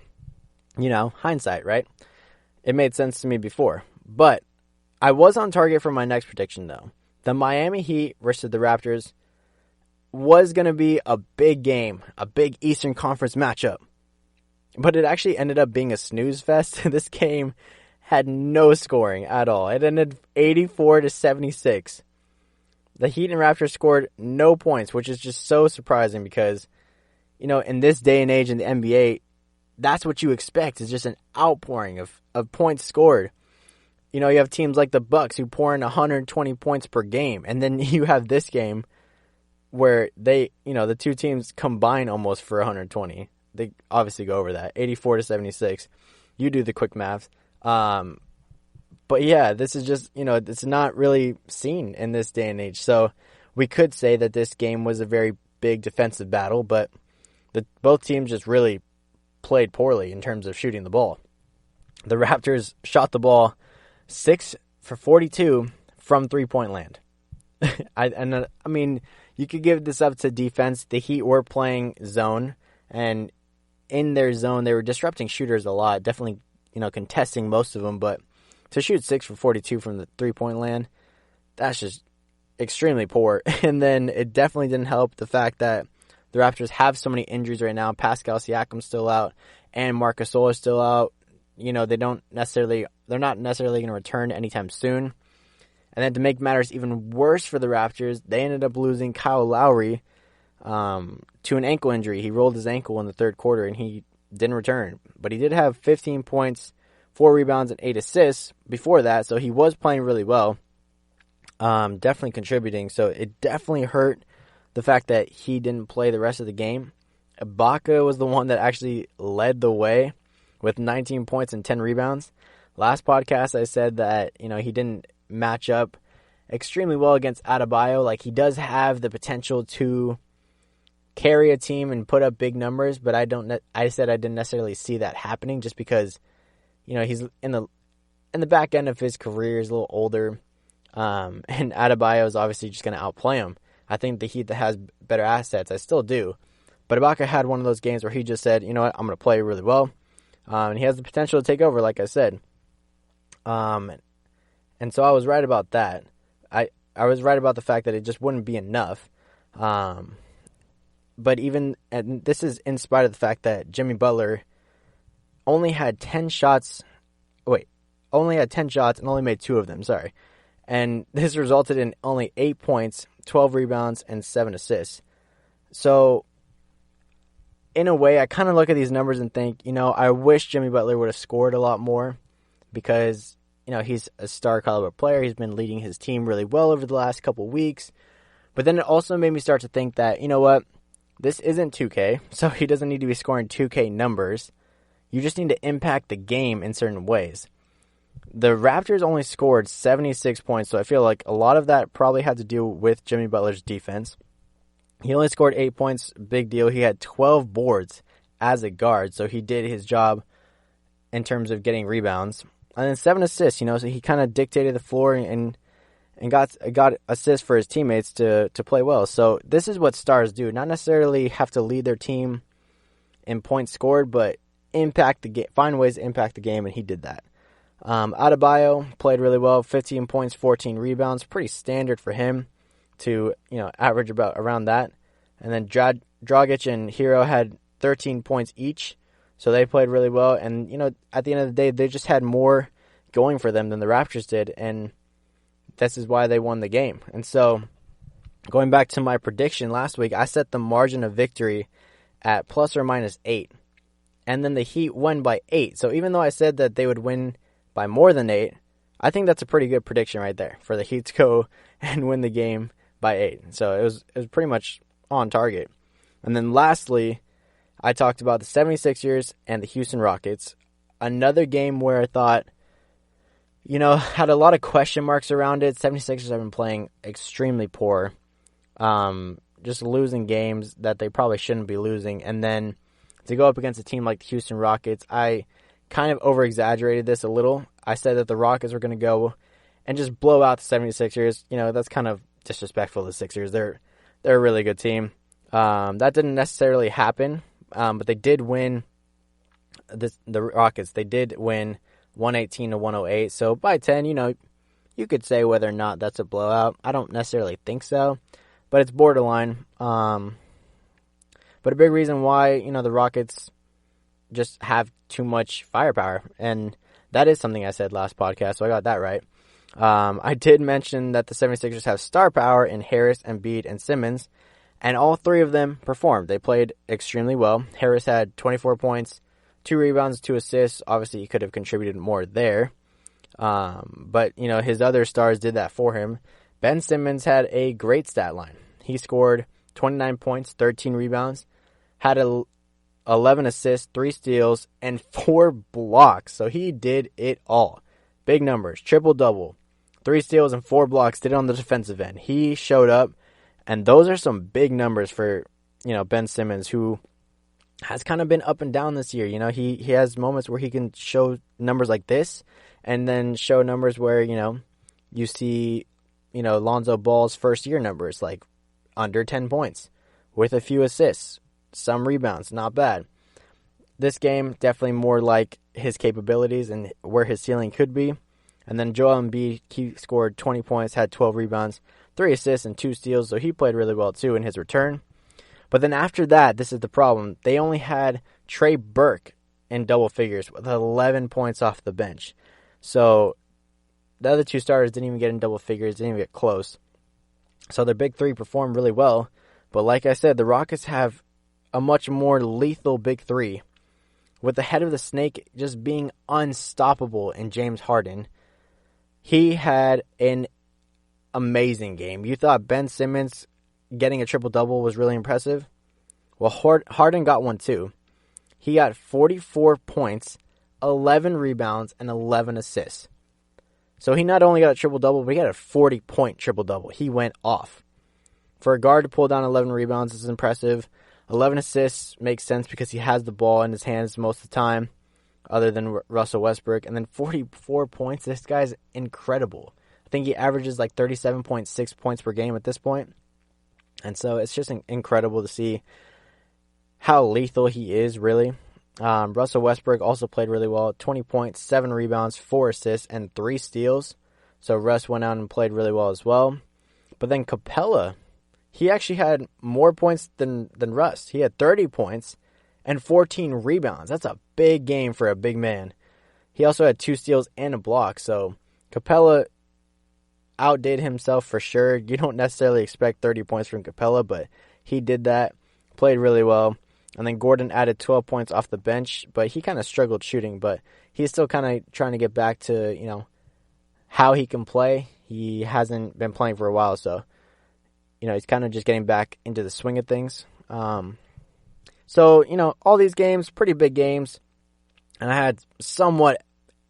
hindsight, right? it made sense to me before. But I was on target for my next prediction, though. The Miami Heat versus the Raptors was going to be a big game, a big Eastern Conference matchup. But it actually ended up being a snooze fest. This game had no scoring at all. It ended 84-76. The Heat and Raptors scored no points, which is just so surprising because, in this day and age in the NBA, that's what you expect, is just an outpouring of points scored. You have teams like the Bucks who pour in 120 points per game, and then you have this game where the two teams combine almost for 120. They obviously go over that, 84-76. You do the quick math. But yeah, this is just, it's not really seen in this day and age. So we could say that this game was a very big defensive battle, but both teams just really played poorly in terms of shooting the ball. The Raptors shot the ball 6 for 42 from three-point land. I mean, you could give this up to defense. The Heat were playing zone, and in their zone, they were disrupting shooters a lot, definitely, contesting most of them, but to shoot 6 for 42 from the three-point land, that's just extremely poor. And then it definitely didn't help the fact that the Raptors have so many injuries right now. Pascal Siakam's still out, and Marc Gasol is still out. They're not necessarily going to return anytime soon. And then to make matters even worse for the Raptors, they ended up losing Kyle Lowry to an ankle injury. He rolled his ankle in the third quarter, and he didn't return. But he did have 15 points, 4 rebounds, and 8 assists before that, so he was playing really well, definitely contributing. So it definitely hurt the fact that he didn't play the rest of the game. Ibaka was the one that actually led the way with 19 points and 10 rebounds. Last podcast I said that, he didn't match up extremely well against Adebayo. Like, he does have the potential to carry a team and put up big numbers, but I said I didn't necessarily see that happening just because, he's in the back end of his career, he's a little older, and Adebayo is obviously just going to outplay him. I think the Heat that has better assets, I still do. But Ibaka had one of those games where he just said, you know what, I'm going to play really well. And he has the potential to take over, like I said. And so I was right about that. I was right about the fact that it just wouldn't be enough. But and this is in spite of the fact that Jimmy Butler only had 10 shots and only made 2 of them, sorry. And this resulted in only 8 points, 12 rebounds, and 7 assists. So, in a way, I kind of look at these numbers and think, I wish Jimmy Butler would have scored a lot more because, he's a star caliber player. He's been leading his team really well over the last couple weeks. But then it also made me start to think that, you know what, this isn't 2K, so he doesn't need to be scoring 2K numbers. You just need to impact the game in certain ways. The Raptors only scored 76 points, so I feel like a lot of that probably had to do with Jimmy Butler's defense. He only scored 8 points, big deal. He had 12 boards as a guard, so he did his job in terms of getting rebounds. And then 7 assists, so he kind of dictated the floor and got assists for his teammates to play well. So this is what stars do. Not necessarily have to lead their team in points scored, but impact the game, find ways to impact the game, and he did that. Adebayo played really well, 15 points, 14 rebounds, pretty standard for him to, average around that. And then Dragic and Hero had 13 points each, so they played really well. And, at the end of the day, they just had more going for them than the Raptors did, and this is why they won the game. And so, going back to my prediction last week, I set the margin of victory at plus or minus 8. And then the Heat won by 8. So even though I said that they would win by more than 8, I think that's a pretty good prediction right there for the Heat to go and win the game by 8. So it was pretty much on target. And then lastly, I talked about the 76ers and the Houston Rockets. Another game where I thought, had a lot of question marks around it. 76ers have been playing extremely poor. Just losing games that they probably shouldn't be losing. And then to go up against a team like the Houston Rockets, I kind of over-exaggerated this a little. I said that the Rockets were going to go and just blow out the 76ers. That's kind of disrespectful to the Sixers. They're a really good team. That didn't necessarily happen, but they did win the Rockets. They did win 118 to 108. So by 10, you could say whether or not that's a blowout. I don't necessarily think so, but it's borderline. But a big reason why, the Rockets just have too much firepower, and that is something I said last podcast, so I got that right. I did mention that the 76ers have star power in Harris, Embiid, and Simmons, and all three of them performed. They played extremely well. Harris had 24 points, 2 rebounds, 2 assists. Obviously, he could have contributed more there. But, his other stars did that for him. Ben Simmons had a great stat line. He scored 29 points, 13 rebounds, had 11 assists, 3 steals, and 4 blocks. So he did it all. Big numbers, triple-double, 3 steals and 4 blocks, did it on the defensive end. He showed up, and those are some big numbers for, Ben Simmons, who has kind of been up and down this year. He has moments where he can show numbers like this, and then show numbers where, you see, Lonzo Ball's first-year numbers, like under 10 points, with a few assists, some rebounds, not bad. This game, definitely more like his capabilities and where his ceiling could be. And then Joel Embiid, he scored 20 points, had 12 rebounds, 3 assists, and 2 steals, so he played really well, too, in his return. But then after that, this is the problem. They only had Trey Burke in double figures with 11 points off the bench. So the other 2 starters didn't even get in double figures, didn't even get close. So their big 3 performed really well. But like I said, the Rockets have a much more lethal big 3, with the head of the snake just being unstoppable in James Harden. He had an amazing game. You thought Ben Simmons getting a triple-double was really impressive? Well, Harden got one too. He got 44 points, 11 rebounds, and 11 assists. So he not only got a triple-double, but he got a 40-point triple-double. He went off. For a guard to pull down 11 rebounds is impressive. 11 assists makes sense because he has the ball in his hands most of the time, other than Russell Westbrook. And then 44 points. This guy's incredible. I think he averages like 37.6 points per game at this point. And so it's just incredible to see how lethal he is, really. Russell Westbrook also played really well. 20 points, 7 rebounds, 4 assists, and 3 steals. So Russ went out and played really well as well. But then Capella, he actually had more points than Russ. He had 30 points and 14 rebounds. That's a big game for a big man. He also had 2 steals and a block. So Capella outdid himself for sure. You don't necessarily expect 30 points from Capella, but he did that. Played really well. And then Gordon added 12 points off the bench, but he kind of struggled shooting. But he's still kind of trying to get back to, how he can play. He hasn't been playing for a while, so he's kind of just getting back into the swing of things. So, all these games, pretty big games. And I had somewhat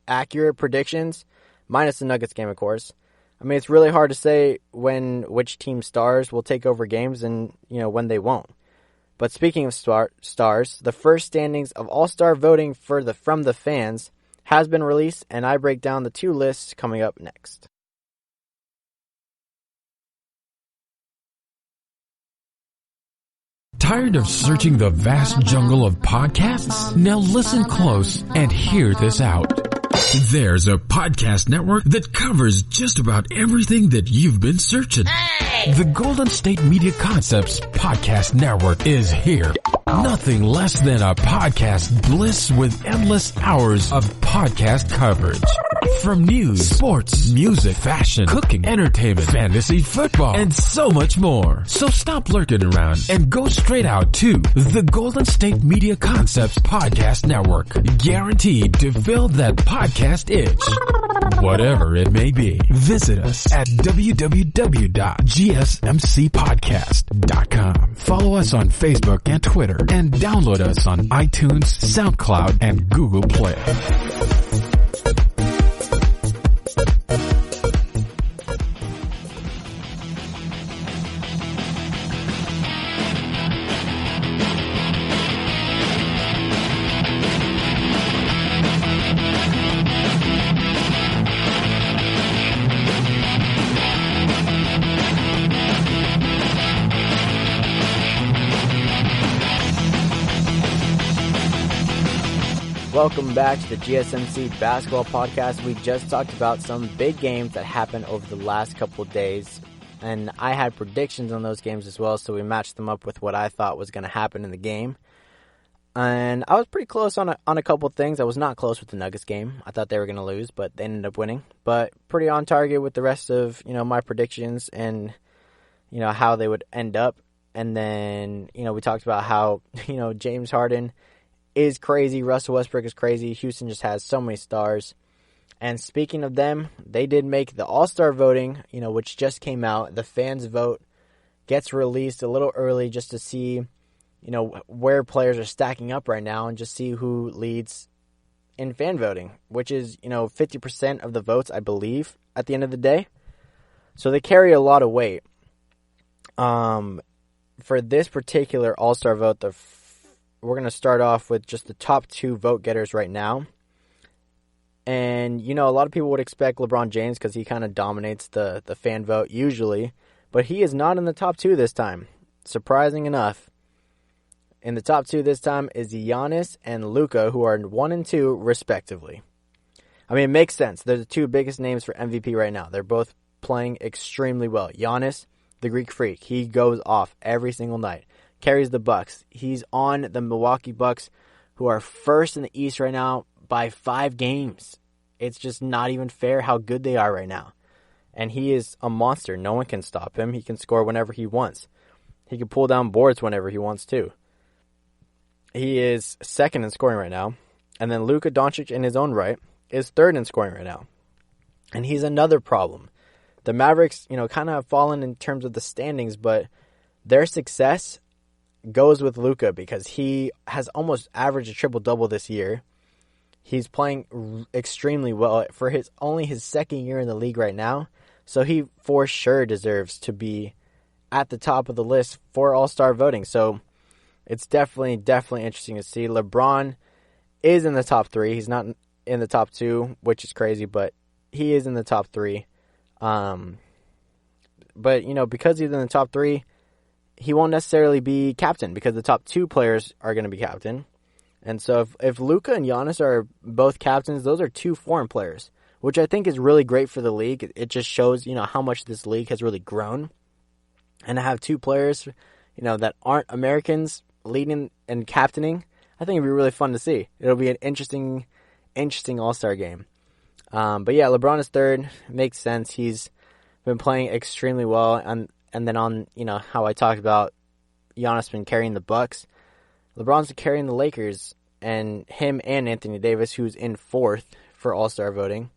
accurate predictions, minus the Nuggets game, of course. I mean, it's really hard to say which team stars will take over games and, when they won't. But speaking of stars, the first standings of all-star voting from the fans has been released, and I break down the 2 lists coming up next. Tired of searching the vast jungle of podcasts? Now listen close and hear this out. There's a podcast network that covers just about everything that you've been searching. Hey! The Golden State Media Concepts Podcast Network is here. Nothing less than a podcast bliss with endless hours of podcast coverage. From news, sports, music, fashion, cooking, entertainment, fantasy, football, and so much more. So stop lurking around and go straight out to the Golden State Media Concepts Podcast Network. Guaranteed to fill that podcast itch. Whatever it may be. Visit us at www.gsmcpodcast.com. Follow us on Facebook and Twitter, and download us on iTunes, SoundCloud, and Google Play. Welcome back to the GSMC Basketball Podcast. We just talked about some big games that happened over the last couple of days, and I had predictions on those games as well, so we matched them up with what I thought was going to happen in the game. And I was pretty close on a couple things. I was not close with the Nuggets game. I thought they were going to lose, but they ended up winning. But pretty on target with the rest of, my predictions and, how they would end up. And then, we talked about how, James Harden is crazy. Russell Westbrook is crazy. Houston just has so many stars. And speaking of them, they did make the All-Star voting, which just came out. The fans vote gets released a little early just to see, where players are stacking up right now and just see who leads in fan voting, which is, 50% of the votes, I believe, at the end of the day. So they carry a lot of weight. For this particular All-Star vote, we're going to start off with just the top 2 vote getters right now. And, a lot of people would expect LeBron James because he kind of dominates the fan vote usually. But he is not in the top 2 this time. Surprising enough. In the top 2 this time is Giannis and Luka, who are 1 and 2 respectively. I mean, it makes sense. They're the 2 biggest names for MVP right now. They're both playing extremely well. Giannis, the Greek Freak, he goes off every single night. Carries the Bucks. He's on the Milwaukee Bucks, who are first in the East right now by 5 games. It's just not even fair how good they are right now. And he is a monster. No one can stop him. He can score whenever he wants. He can pull down boards whenever he wants to. He is second in scoring right now. And then Luka Doncic, in his own right, is third in scoring right now. And he's another problem. The Mavericks, kind of have fallen in terms of the standings, but their success goes with Luka because he has almost averaged a triple-double this year. He's playing extremely well for only his second year in the league right now. So he for sure deserves to be at the top of the list for All-Star voting. So it's definitely interesting to see. LeBron is in the top 3. He's not in the top 2, which is crazy, but he is in the top 3. But, because he's in the top 3, he won't necessarily be captain because the top 2 players are going to be captain. And so if Luka and Giannis are both captains, those are 2 foreign players, which I think is really great for the league. It just shows, how much this league has really grown. And to have 2 players, that aren't Americans leading and captaining, I think it'd be really fun to see. It'll be an interesting All-Star game. But yeah, LeBron is third. It makes sense. He's been playing extremely well. And then on, how I talked about Giannis been carrying the Bucks, LeBron's carrying the Lakers, and him and Anthony Davis, who's in 4th for All-Star voting,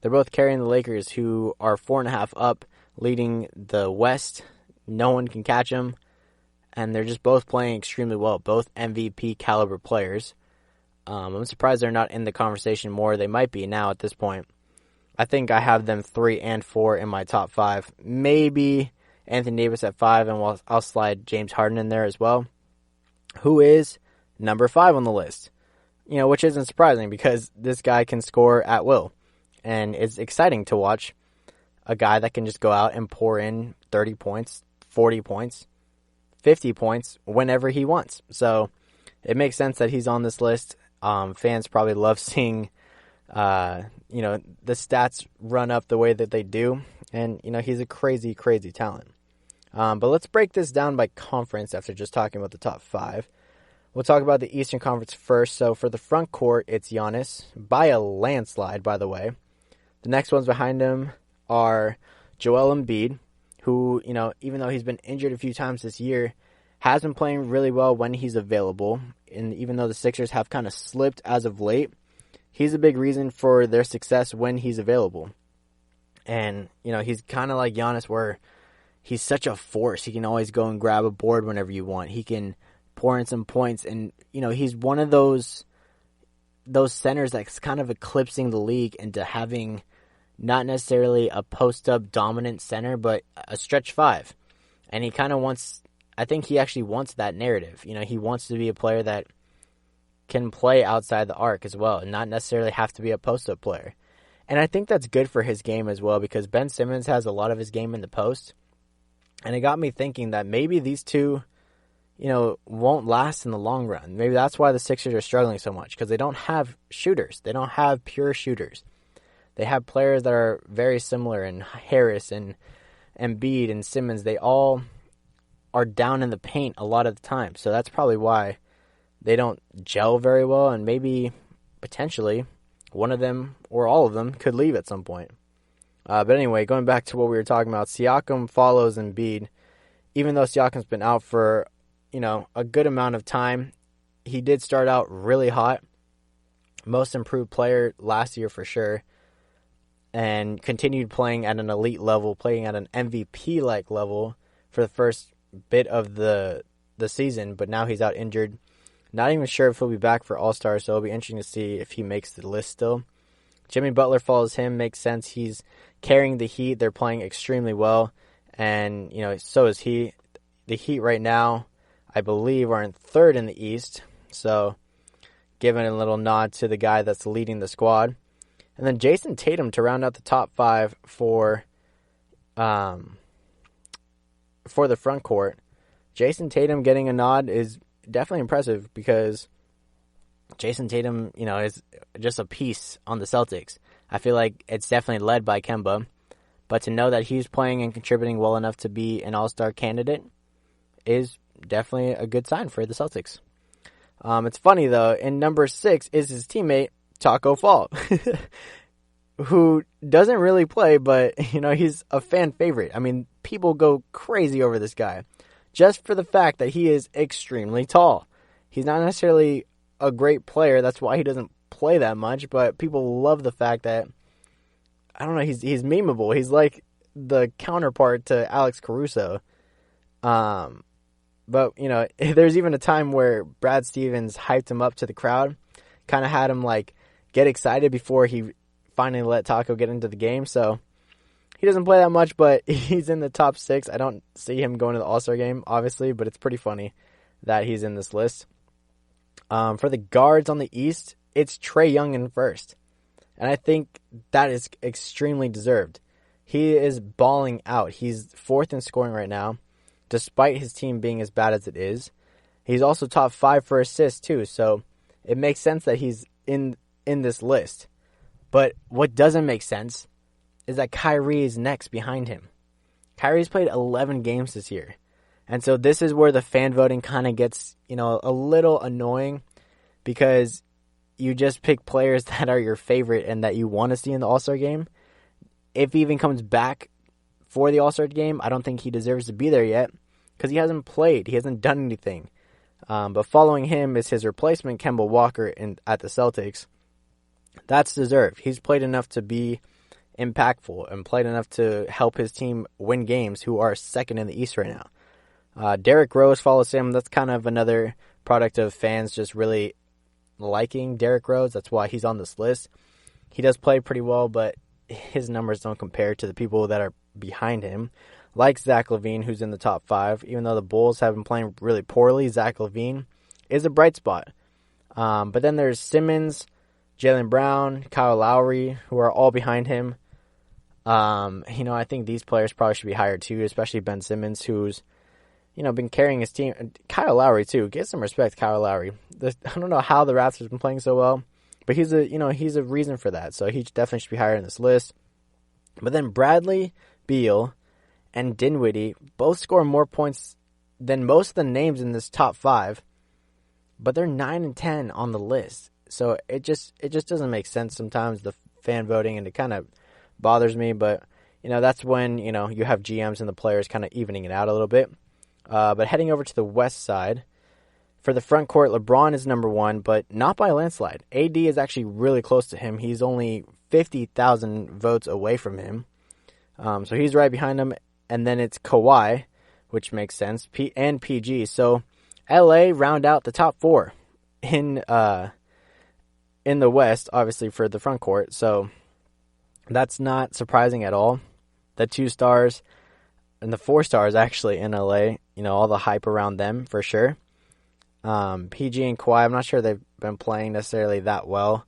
they're both carrying the Lakers, who are 4.5 up, leading the West. No one can catch them, and they're just both playing extremely well, both MVP caliber players. I'm surprised they're not in the conversation more. They might be now at this point. I think I have them 3 and 4 in my top 5. Maybe Anthony Davis at 5, and I'll slide James Harden in there as well, who is number 5 on the list. Which isn't surprising because this guy can score at will. And it's exciting to watch a guy that can just go out and pour in 30 points, 40 points, 50 points whenever he wants. So it makes sense that he's on this list. Fans probably love seeing, the stats run up the way that they do. And, he's a crazy, crazy talent. But let's break this down by conference after just talking about the top 5. We'll talk about the Eastern Conference first. So for the front court, it's Giannis by a landslide, by the way. The next ones behind him are Joel Embiid, who, even though he's been injured a few times this year, has been playing really well when he's available. And even though the Sixers have kind of slipped as of late, he's a big reason for their success when he's available. And, he's kind of like Giannis where he's such a force. He can always go and grab a board whenever you want. He can pour in some points. And, he's one of those centers that's kind of eclipsing the league into having not necessarily a post-up dominant center, but a stretch 5. And he kind of wants, I think he actually wants that narrative. He wants to be a player that can play outside the arc as well and not necessarily have to be a post-up player. And I think that's good for his game as well because Ben Simmons has a lot of his game in the post. And it got me thinking that maybe these two, won't last in the long run. Maybe that's why the Sixers are struggling so much, because they don't have shooters. They don't have pure shooters. They have players that are very similar, and Harris and Embiid and Simmons, they all are down in the paint a lot of the time. So that's probably why they don't gel very well, and maybe potentially one of them or all of them could leave at some point. But anyway, going back to what we were talking about, Siakam follows Embiid. Even though Siakam's been out for, a good amount of time, he did start out really hot. Most improved player last year for sure. And continued playing at an elite level, playing at an MVP-like level for the first bit of the season. But now he's out injured. Not even sure if he'll be back for All-Star, so it'll be interesting to see if he makes the list still. Jimmy Butler follows him, makes sense. He's carrying the Heat. They're playing extremely well. And, so is he. The Heat right now, I believe, are in third in the East. So, giving a little nod to the guy that's leading the squad. And then Jason Tatum to round out the top 5 for the front court. Jason Tatum getting a nod is definitely impressive, because Jason Tatum, is just a piece on the Celtics. I feel like it's definitely led by Kemba. But to know that he's playing and contributing well enough to be an all-star candidate is definitely a good sign for the Celtics. It's funny, though, in number 6 is his teammate, Taco Fall, who doesn't really play, but, he's a fan favorite. I mean, people go crazy over this guy just for the fact that he is extremely tall. He's not necessarily a great player. That's why he doesn't play that much, but people love the fact that, I don't know, he's memeable. He's like the counterpart to Alex Caruso. But, there's even a time where Brad Stevens hyped him up to the crowd, kind of had him, get excited before he finally let Taco get into the game. So he doesn't play that much, but he's in the top 6. I don't see him going to the All-Star game, obviously, but it's pretty funny that he's in this list. For the guards on the East, it's Trae Young in first. And I think that is extremely deserved. He is balling out. He's 4th in scoring right now, despite his team being as bad as it is. He's also top 5 for assists, too, so it makes sense that he's in this list. But what doesn't make sense is that Kyrie is next behind him. Kyrie's played 11 games this year. And so this is where the fan voting kind of gets, a little annoying, because you just pick players that are your favorite and that you want to see in the All-Star game. If he even comes back for the All-Star game, I don't think he deserves to be there yet, because he hasn't played. He hasn't done anything. But following him is his replacement, Kemba Walker, at the Celtics. That's deserved. He's played enough to be impactful and played enough to help his team win games, who are second in the East right now. Derrick Rose follows him. That's kind of another product of fans just really liking Derrick Rose. That's why he's on this list. He does play pretty well, but his numbers don't compare to the people that are behind him, like Zach LaVine, who's in the top 5. Even though the Bulls have been playing really poorly, Zach LaVine is a bright spot. But then there's Simmons, Jaylen Brown, Kyle Lowry, who are all behind him. I think these players probably should be higher too, especially Ben Simmons, who's been carrying his team. Kyle Lowry too. Get some respect, Kyle Lowry. I don't know how the Raptors have been playing so well, but he's a reason for that. So he definitely should be higher in this list. But then Bradley Beal and Dinwiddie both score more points than most of the names in this top 5, but they're 9 and 10 on the list. So it just doesn't make sense sometimes, the fan voting, and it kind of bothers me. But that's when you have GMs and the players kind of evening it out a little bit. But heading over to the West side, for the front court, LeBron is number 1, but not by a landslide. AD is actually really close to him. He's only 50,000 votes away from him. So he's right behind him. And then it's Kawhi, which makes sense, and PG. So LA round out the top 4 in the West, obviously, for the front court. So that's not surprising at all. The 2 stars and the 4 stars actually in LA, all the hype around them for sure. PG and Kawhi, I'm not sure they've been playing necessarily that well.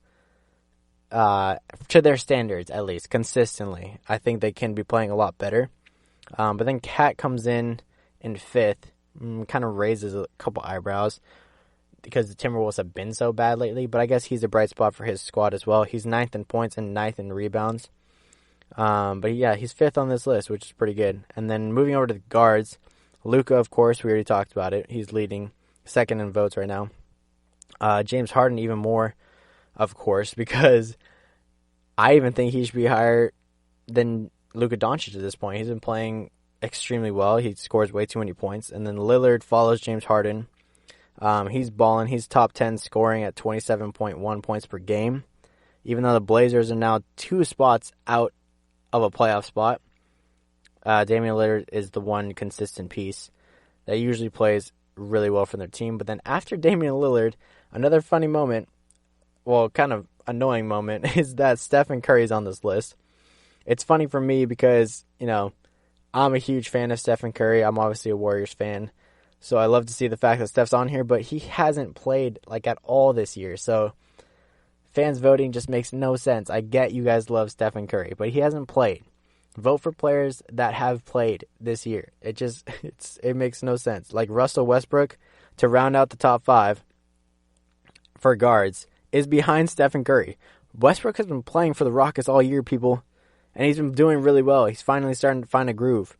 To their standards, at least, consistently. I think they can be playing a lot better. But then Cat comes in 5th, kind of raises a couple eyebrows because the Timberwolves have been so bad lately, but I guess he's a bright spot for his squad as well. He's 9th in points and 9th in rebounds. But yeah, he's 5th on this list, which is pretty good. And then moving over to the guards, Luka, of course, we already talked about it. He's leading 2nd in votes right now. James Harden even more, of course, because I even think he should be higher than Luka Doncic at this point. He's been playing extremely well. He scores way too many points. And then Lillard follows James Harden. He's balling. He's top 10 scoring at 27.1 points per game. Even though the Blazers are now 2 spots out of a playoff spot, Damian Lillard is the one consistent piece that usually plays really well for their team. But then after Damian Lillard, another funny moment, well, kind of annoying moment, is that Stephen Curry's on this list. It's funny for me because, I'm a huge fan of Stephen Curry. I'm obviously a Warriors fan. So I love to see the fact that Steph's on here, but he hasn't played at all this year. So fans voting just makes no sense. I get you guys love Stephen Curry, but he hasn't played. Vote for players that have played this year. It makes no sense. Like Russell Westbrook, to round out the top 5 for guards, is behind Stephen Curry. Westbrook has been playing for the Rockets all year, people, and he's been doing really well. He's finally starting to find a groove.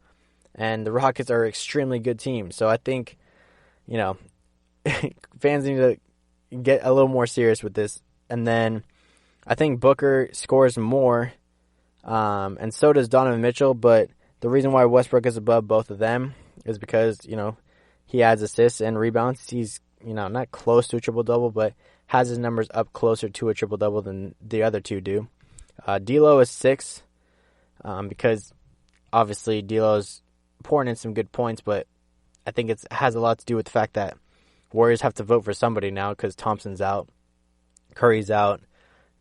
And the Rockets are an extremely good team. So I think, fans need to get a little more serious with this. And then I think Booker scores more, and so does Donovan Mitchell. But the reason why Westbrook is above both of them is because, he adds assists and rebounds. He's, not close to a triple-double, but has his numbers up closer to a triple-double than the other two do. D'Lo is 6th because, obviously, D'Lo's pouring in some good points, but I think it has a lot to do with the fact that Warriors have to vote for somebody now because Thompson's out, Curry's out,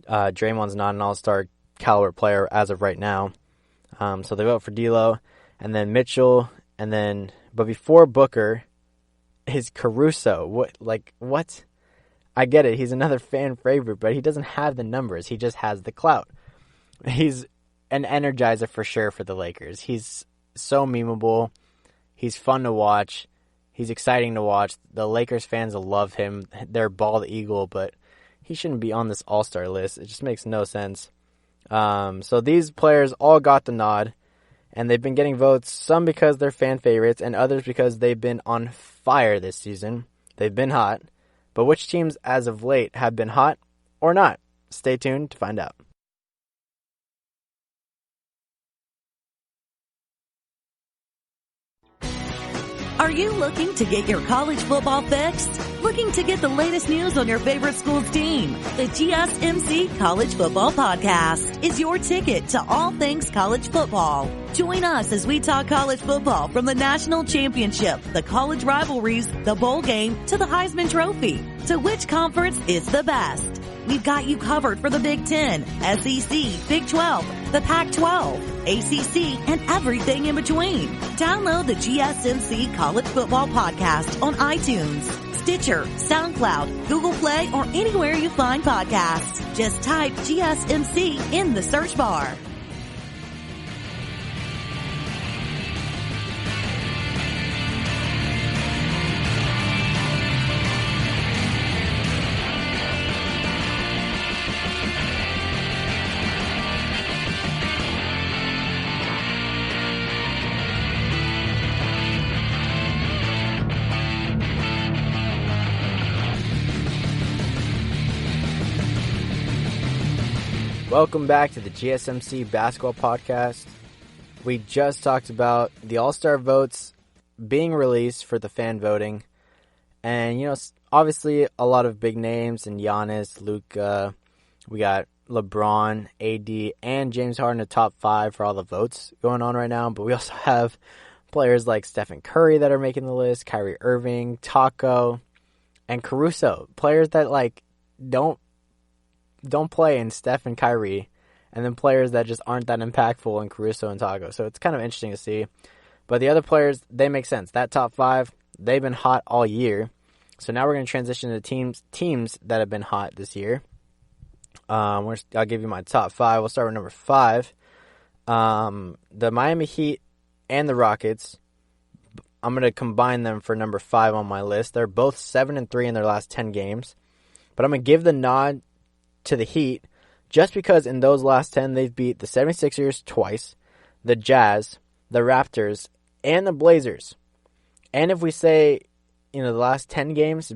Draymond's not an all-star caliber player as of right now, so they vote for D'Lo, and then Mitchell, but before Booker is Caruso. What? I get it, he's another fan favorite, but he doesn't have the numbers, he just has the clout. He's an energizer for sure for the Lakers. He's so memeable. He's fun to watch. He's exciting to watch. The Lakers fans love him. They're bald eagle, but he shouldn't be on this all-star list. It just makes no sense. So these players all got the nod, and they've been getting votes, some because they're fan favorites, and others because they've been on fire this season. They've been hot. But which teams as of late have been hot or not? Stay tuned to find out. Are you looking to get your college football fixed? Looking to get the latest news on your favorite school's team? The GSMC College Football Podcast is your ticket to all things college football. Join us as we talk college football from the national championship, the college rivalries, the bowl game, to the Heisman Trophy. So which conference is the best? We've got you covered for the Big Ten, SEC, Big 12, the Pac-12, ACC, and everything in between. Download the GSMC College Football Podcast on iTunes, Stitcher, SoundCloud, Google Play, or anywhere you find podcasts. Just type GSMC in the search bar. Welcome back to the GSMC Basketball Podcast. We just talked about the All-Star votes being released for the fan voting. And, obviously a lot of big names in Giannis, Luka. We got LeBron, AD, and James Harden in the top 5 for all the votes going on right now. But we also have players like Stephen Curry that are making the list, Kyrie Irving, Taco, and Caruso. Players that, don't play in Steph and Kyrie, and then players that just aren't that impactful in Caruso and Taco. So it's kind of interesting to see. But the other players, they make sense. That top 5, they've been hot all year. So now we're going to transition to teams that have been hot this year. I'll give you my top 5. We'll start with number 5. The Miami Heat and the Rockets I'm going to combine them for number 5 on my list. They're both 7-3 in their last 10 games. But I'm going to give the nod to the Heat just because in those last 10, they've beat the 76ers twice, the Jazz, the Raptors, and the Blazers. And if we say, the last 10 games,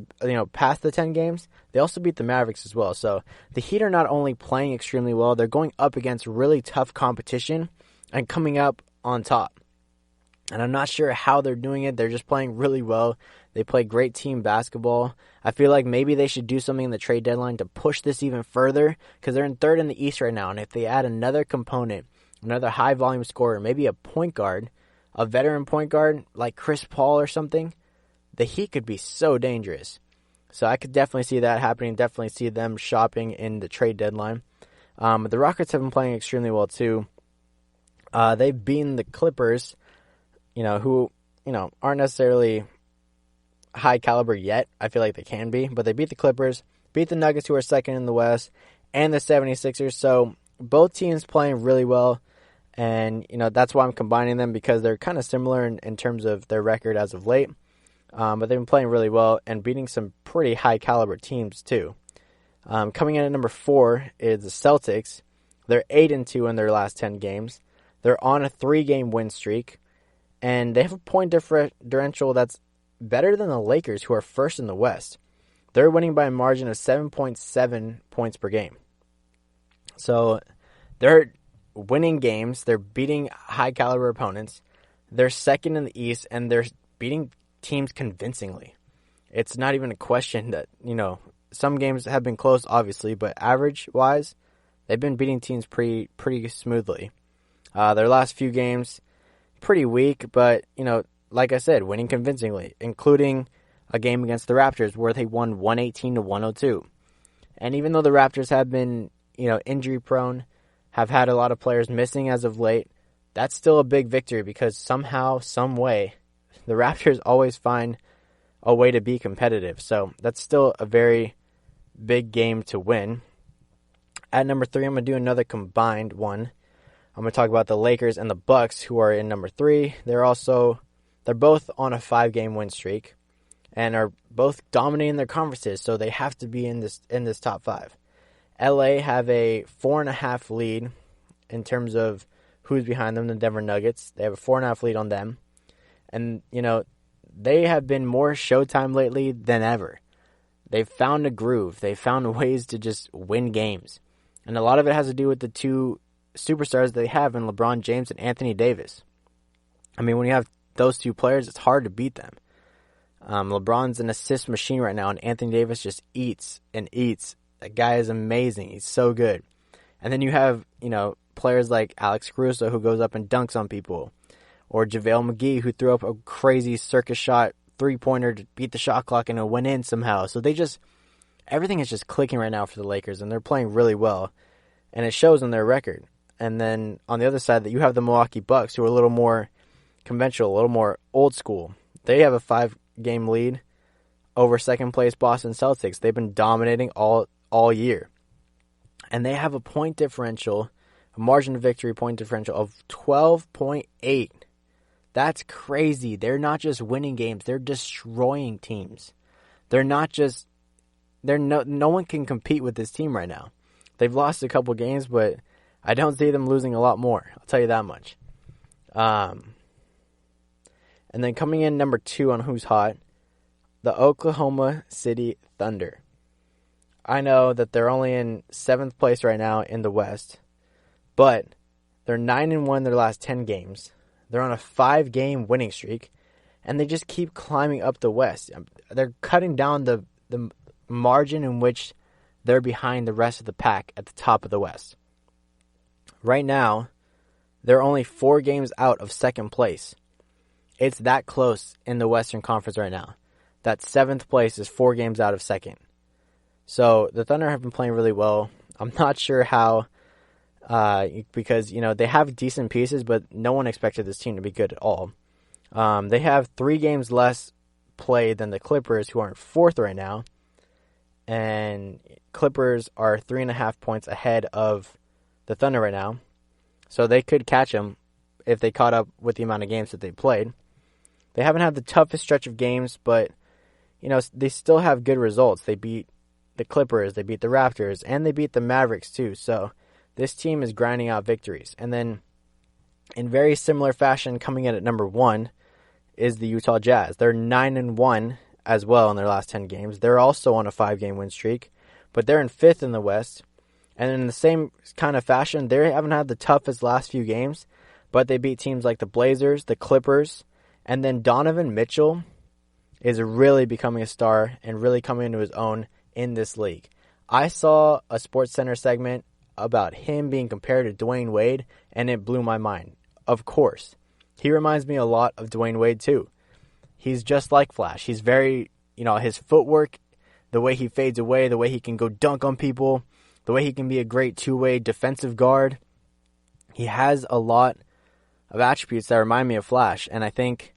past the 10 games, they also beat the Mavericks as well. So the Heat are not only playing extremely well, they're going up against really tough competition and coming up on top. And I'm not sure how they're doing it. They're just playing really well. They play great team basketball. I feel like maybe they should do something in the trade deadline to push this even further because they're in third in the East right now. And if they add another component, another high-volume scorer, maybe a point guard, a veteran point guard like Chris Paul or something, the Heat could be so dangerous. So I could definitely see that happening, definitely see them shopping in the trade deadline. The Rockets have been playing extremely well too. They've beaten the Clippers, who, aren't necessarily high caliber yet. I feel like they can be, but they beat the Clippers, beat the Nuggets, who are second in the West, and the 76ers. So both teams playing really well, and, that's why I'm combining them because they're kind of similar in terms of their record as of late. But they've been playing really well and beating some pretty high caliber teams too. Coming in at number 4 is the Celtics. They're 8-2 in their last 10 games. They're on a 3-game win streak, and they have a point differential that's better than the Lakers, who are first in the West. They're winning by a margin of 7.7 points per game. So they're winning games. They're beating high caliber opponents. They're second in the East, and they're beating teams convincingly. It's not even a question that, some games have been close, obviously, but average-wise, they've been beating teams pretty smoothly. Their last few games, pretty weak, but, like I said, winning convincingly, including a game against the Raptors where they won 118-102. And even though the Raptors have been, injury-prone, have had a lot of players missing as of late, that's still a big victory because somehow, some way, the Raptors always find a way to be competitive. So that's still a very big game to win. At number 3, I'm going to do another combined one. I'm going to talk about the Lakers and the Bucks, who are in number 3. They're both on a 5-game win streak and are both dominating their conferences, so they have to be in this top 5. LA have a 4.5 lead in terms of who's behind them, the Denver Nuggets. They have a 4.5 lead on them. And, they have been more Showtime lately than ever. They've found a groove. They've found ways to just win games. And a lot of it has to do with the two superstars they have in LeBron James and Anthony Davis. I mean, when you have those two players, it's hard to beat them. LeBron's an assist machine right now, and Anthony Davis just eats and eats. That guy is amazing. He's so good. And then you have, players like Alex Caruso, who goes up and dunks on people. Or JaVale McGee, who threw up a crazy circus shot 3-pointer to beat the shot clock and it went in somehow. So everything is just clicking right now for the Lakers, and they're playing really well. And it shows in their record. And then on the other side, that you have the Milwaukee Bucks, who are a little more conventional, a little more old school. They have a 5-game lead over second-place Boston Celtics. They've been dominating all year. And they have a point differential, a margin of victory point differential of 12.8. That's crazy. They're not just winning games. They're destroying teams. No one can compete with this team right now. They've lost a couple games, but I don't see them losing a lot more. I'll tell you that much. And then coming in number 2 on Who's Hot, the Oklahoma City Thunder. I know that they're only in 7th place right now in the West, but they're 9-1 their last 10 games. They're on a 5-game winning streak, and they just keep climbing up the West. They're cutting down the margin in which they're behind the rest of the pack at the top of the West. Right now, they're only 4 games out of 2nd place. It's that close in the Western Conference right now. That 7th place is 4 games out of 2nd. So the Thunder have been playing really well. I'm not sure how, because, they have decent pieces, but no one expected this team to be good at all. They have 3 games less played than the Clippers, who are in 4th right now. And Clippers are 3.5 points ahead of the Thunder right now. So they could catch them if they caught up with the amount of games that they played. they haven't had the toughest stretch of games, but, they still have good results. They beat the Clippers, they beat the Raptors, and they beat the Mavericks too. So this team is grinding out victories. And then in very similar fashion, coming in at number 1 is the Utah Jazz. They're 9-1 as well in their last 10 games. They're also on a 5-game win streak, but they're in 5th in the West. And in the same kind of fashion, they haven't had the toughest last few games, but they beat teams like the Blazers, the Clippers, and then Donovan Mitchell is really becoming a star and really coming into his own in this league. I saw a SportsCenter segment about him being compared to Dwayne Wade, and it blew my mind. Of course. He reminds me a lot of Dwayne Wade too. He's just like Flash. He's very, his footwork, the way he fades away, the way he can go dunk on people, the way he can be a great two-way defensive guard. He has a lot of attributes that remind me of Flash, and I think,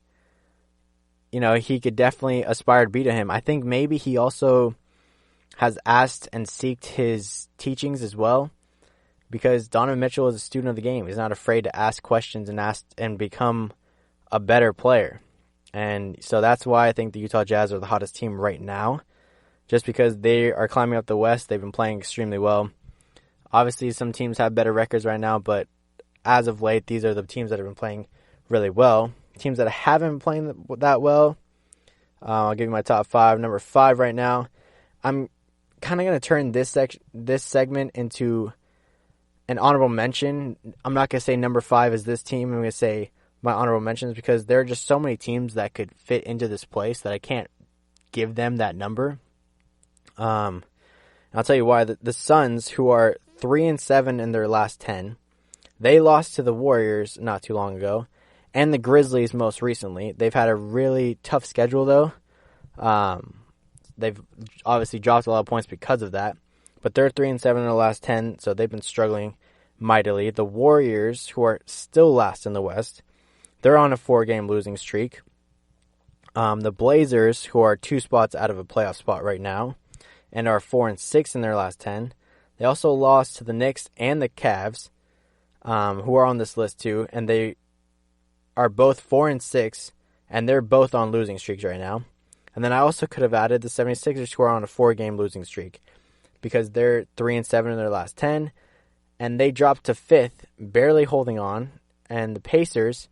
he could definitely aspire to be to him. I think maybe he also has asked and seeked his teachings as well, because Donovan Mitchell is a student of the game. He's not afraid to ask questions and become a better player. And so that's why I think the Utah Jazz are the hottest team right now, just because they are climbing up the West. They've been playing extremely well. Obviously, some teams have better records right now, but as of late, these are the teams that have been playing really well. Teams that haven't been playing that well, I'll give you my top 5. Number 5 right now, I'm kind of going to turn this segment into an honorable mention. I'm not going to say number 5 is this team. I'm going to say my honorable mentions because there are just so many teams that could fit into this place that I can't give them that number. I'll tell you why. The Suns, who are 3-7 in their last 10, they lost to the Warriors not too long ago, and the Grizzlies most recently. They've had a really tough schedule, though. They've obviously dropped a lot of points because of that, but they're 3-7 in their last 10, so they've been struggling mightily. The Warriors, who are still last in the West, they're on a 4-game losing streak. The Blazers, who are 2 spots out of a playoff spot right now, and are 4-6 in their last 10. They also lost to the Knicks and the Cavs, who are on this list too, and they are both 4-6, and they're both on losing streaks right now. And then I also could have added the 76ers, who are on a 4-game losing streak, because they're 3-7 in their last 10, and they dropped to 5th, barely holding on. And the Pacers,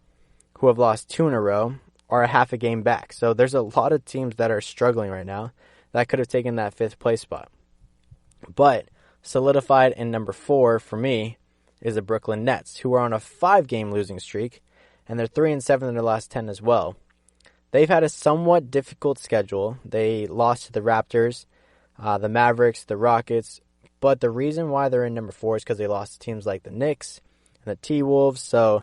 who have lost 2 in a row, are a half a game back. So there's a lot of teams that are struggling right now that could have taken that 5th place spot. But solidified in number 4 for me is the Brooklyn Nets, who are on a 5-game losing streak, and they're 3-7 in their last 10 as well. They've had a somewhat difficult schedule. They lost to the Raptors, the Mavericks, the Rockets, but the reason why they're in number 4 is because they lost to teams like the Knicks and the T-Wolves, so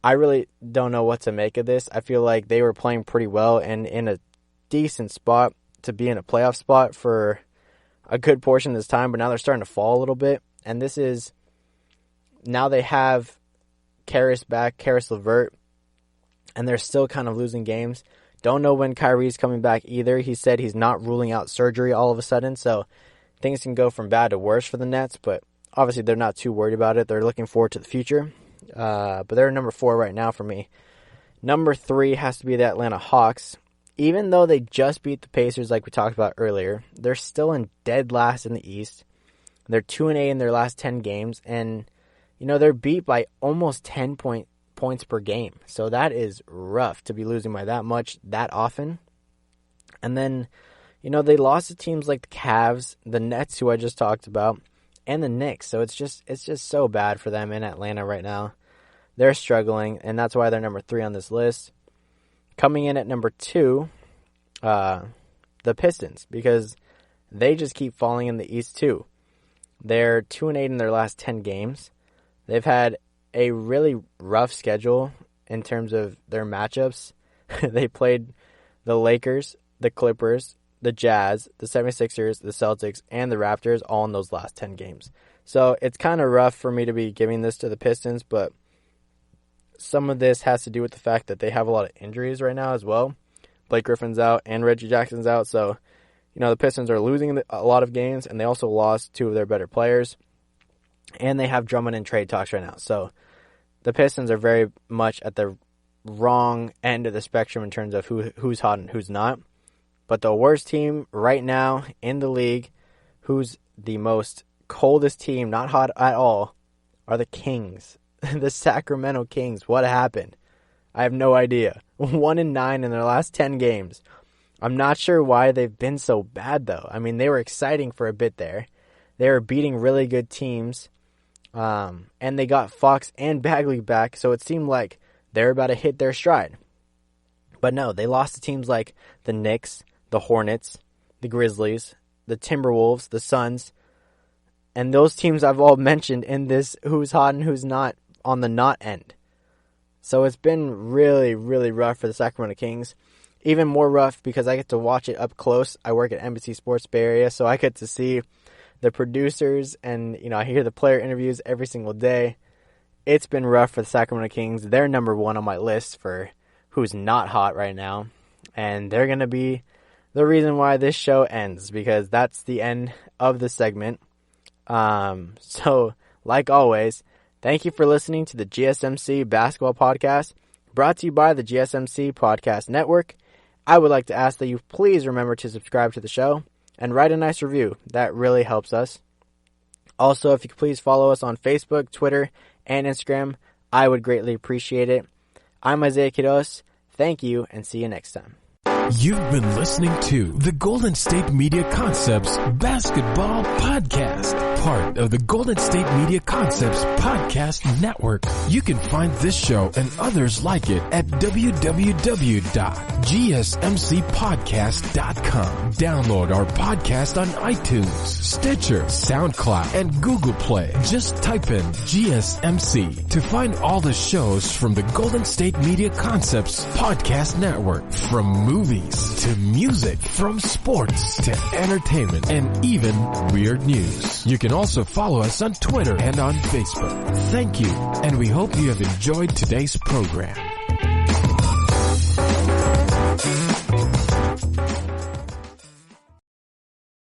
I really don't know what to make of this. I feel like they were playing pretty well and in a decent spot to be in a playoff spot for a good portion of this time, but now they're starting to fall a little bit, and this is, now they have Karis LeVert, and they're still kind of losing games. Don't know when Kyrie's coming back either. He said he's not ruling out surgery all of a sudden, so things can go from bad to worse for the Nets, but obviously they're not too worried about it. They're looking forward to the future, but they're number 4 right now for me. Number 3 has to be the Atlanta Hawks. Even though they just beat the Pacers like we talked about earlier, they're still in dead last in the East. They're 2-8 in their last 10 games, and they're beat by almost 10 points per game. So that is rough to be losing by that much that often. And then, they lost to teams like the Cavs, the Nets, who I just talked about, and the Knicks. So it's just so bad for them in Atlanta right now. They're struggling, and that's why they're number 3 on this list. Coming in at number 2, the Pistons, because they just keep falling in the East too. They're 2-8 in their last 10 games. They've had a really rough schedule in terms of their matchups. They played the Lakers, the Clippers, the Jazz, the 76ers, the Celtics, and the Raptors all in those last 10 games. So it's kind of rough for me to be giving this to the Pistons, but some of this has to do with the fact that they have a lot of injuries right now as well. Blake Griffin's out and Reggie Jackson's out, so the Pistons are losing a lot of games, and they also lost 2 of their better players. And they have Drummond in trade talks right now. So the Pistons are very much at the wrong end of the spectrum in terms of who's hot and who's not. But the worst team right now in the league, who's the most coldest team, not hot at all, are the Kings. The Sacramento Kings. What happened? I have no idea. 1-9 in their last 10 games. I'm not sure why they've been so bad, though. I mean, they were exciting for a bit there. They were beating really good teams. And they got Fox and Bagley back, so it seemed like they were about to hit their stride. But no, they lost to teams like the Knicks, the Hornets, the Grizzlies, the Timberwolves, the Suns, and those teams I've all mentioned in this who's hot and who's not on the not end. So it's been really, really rough for the Sacramento Kings. Even more rough because I get to watch it up close. I work at NBC Sports Bay Area, so I get to see the producers and, I hear the player interviews every single day. It's been rough for the Sacramento Kings. They're number one on my list for who's not hot right now. And they're going to be the reason why this show ends, because that's the end of the segment. So, like always, thank you for listening to the GSMC Basketball Podcast, brought to you by the GSMC Podcast Network. I would like to ask that you please remember to subscribe to the show and write a nice review. That really helps us. Also, if you could please follow us on Facebook, Twitter, and Instagram, I would greatly appreciate it. I'm Isiah Quiroz. Thank you, and see you next time. You've been listening to the Golden State Media Concepts Basketball Podcast, part of the Golden State Media Concepts Podcast Network. You can find this show and others like it at www.gsmcpodcast.com. Download our podcast on iTunes, Stitcher, SoundCloud, and Google Play. Just type in GSMC to find all the shows from the Golden State Media Concepts Podcast Network, from movies to music, from sports to entertainment, and even weird news. You can also follow us on Twitter and on Facebook. Thank you, and we hope you have enjoyed today's program.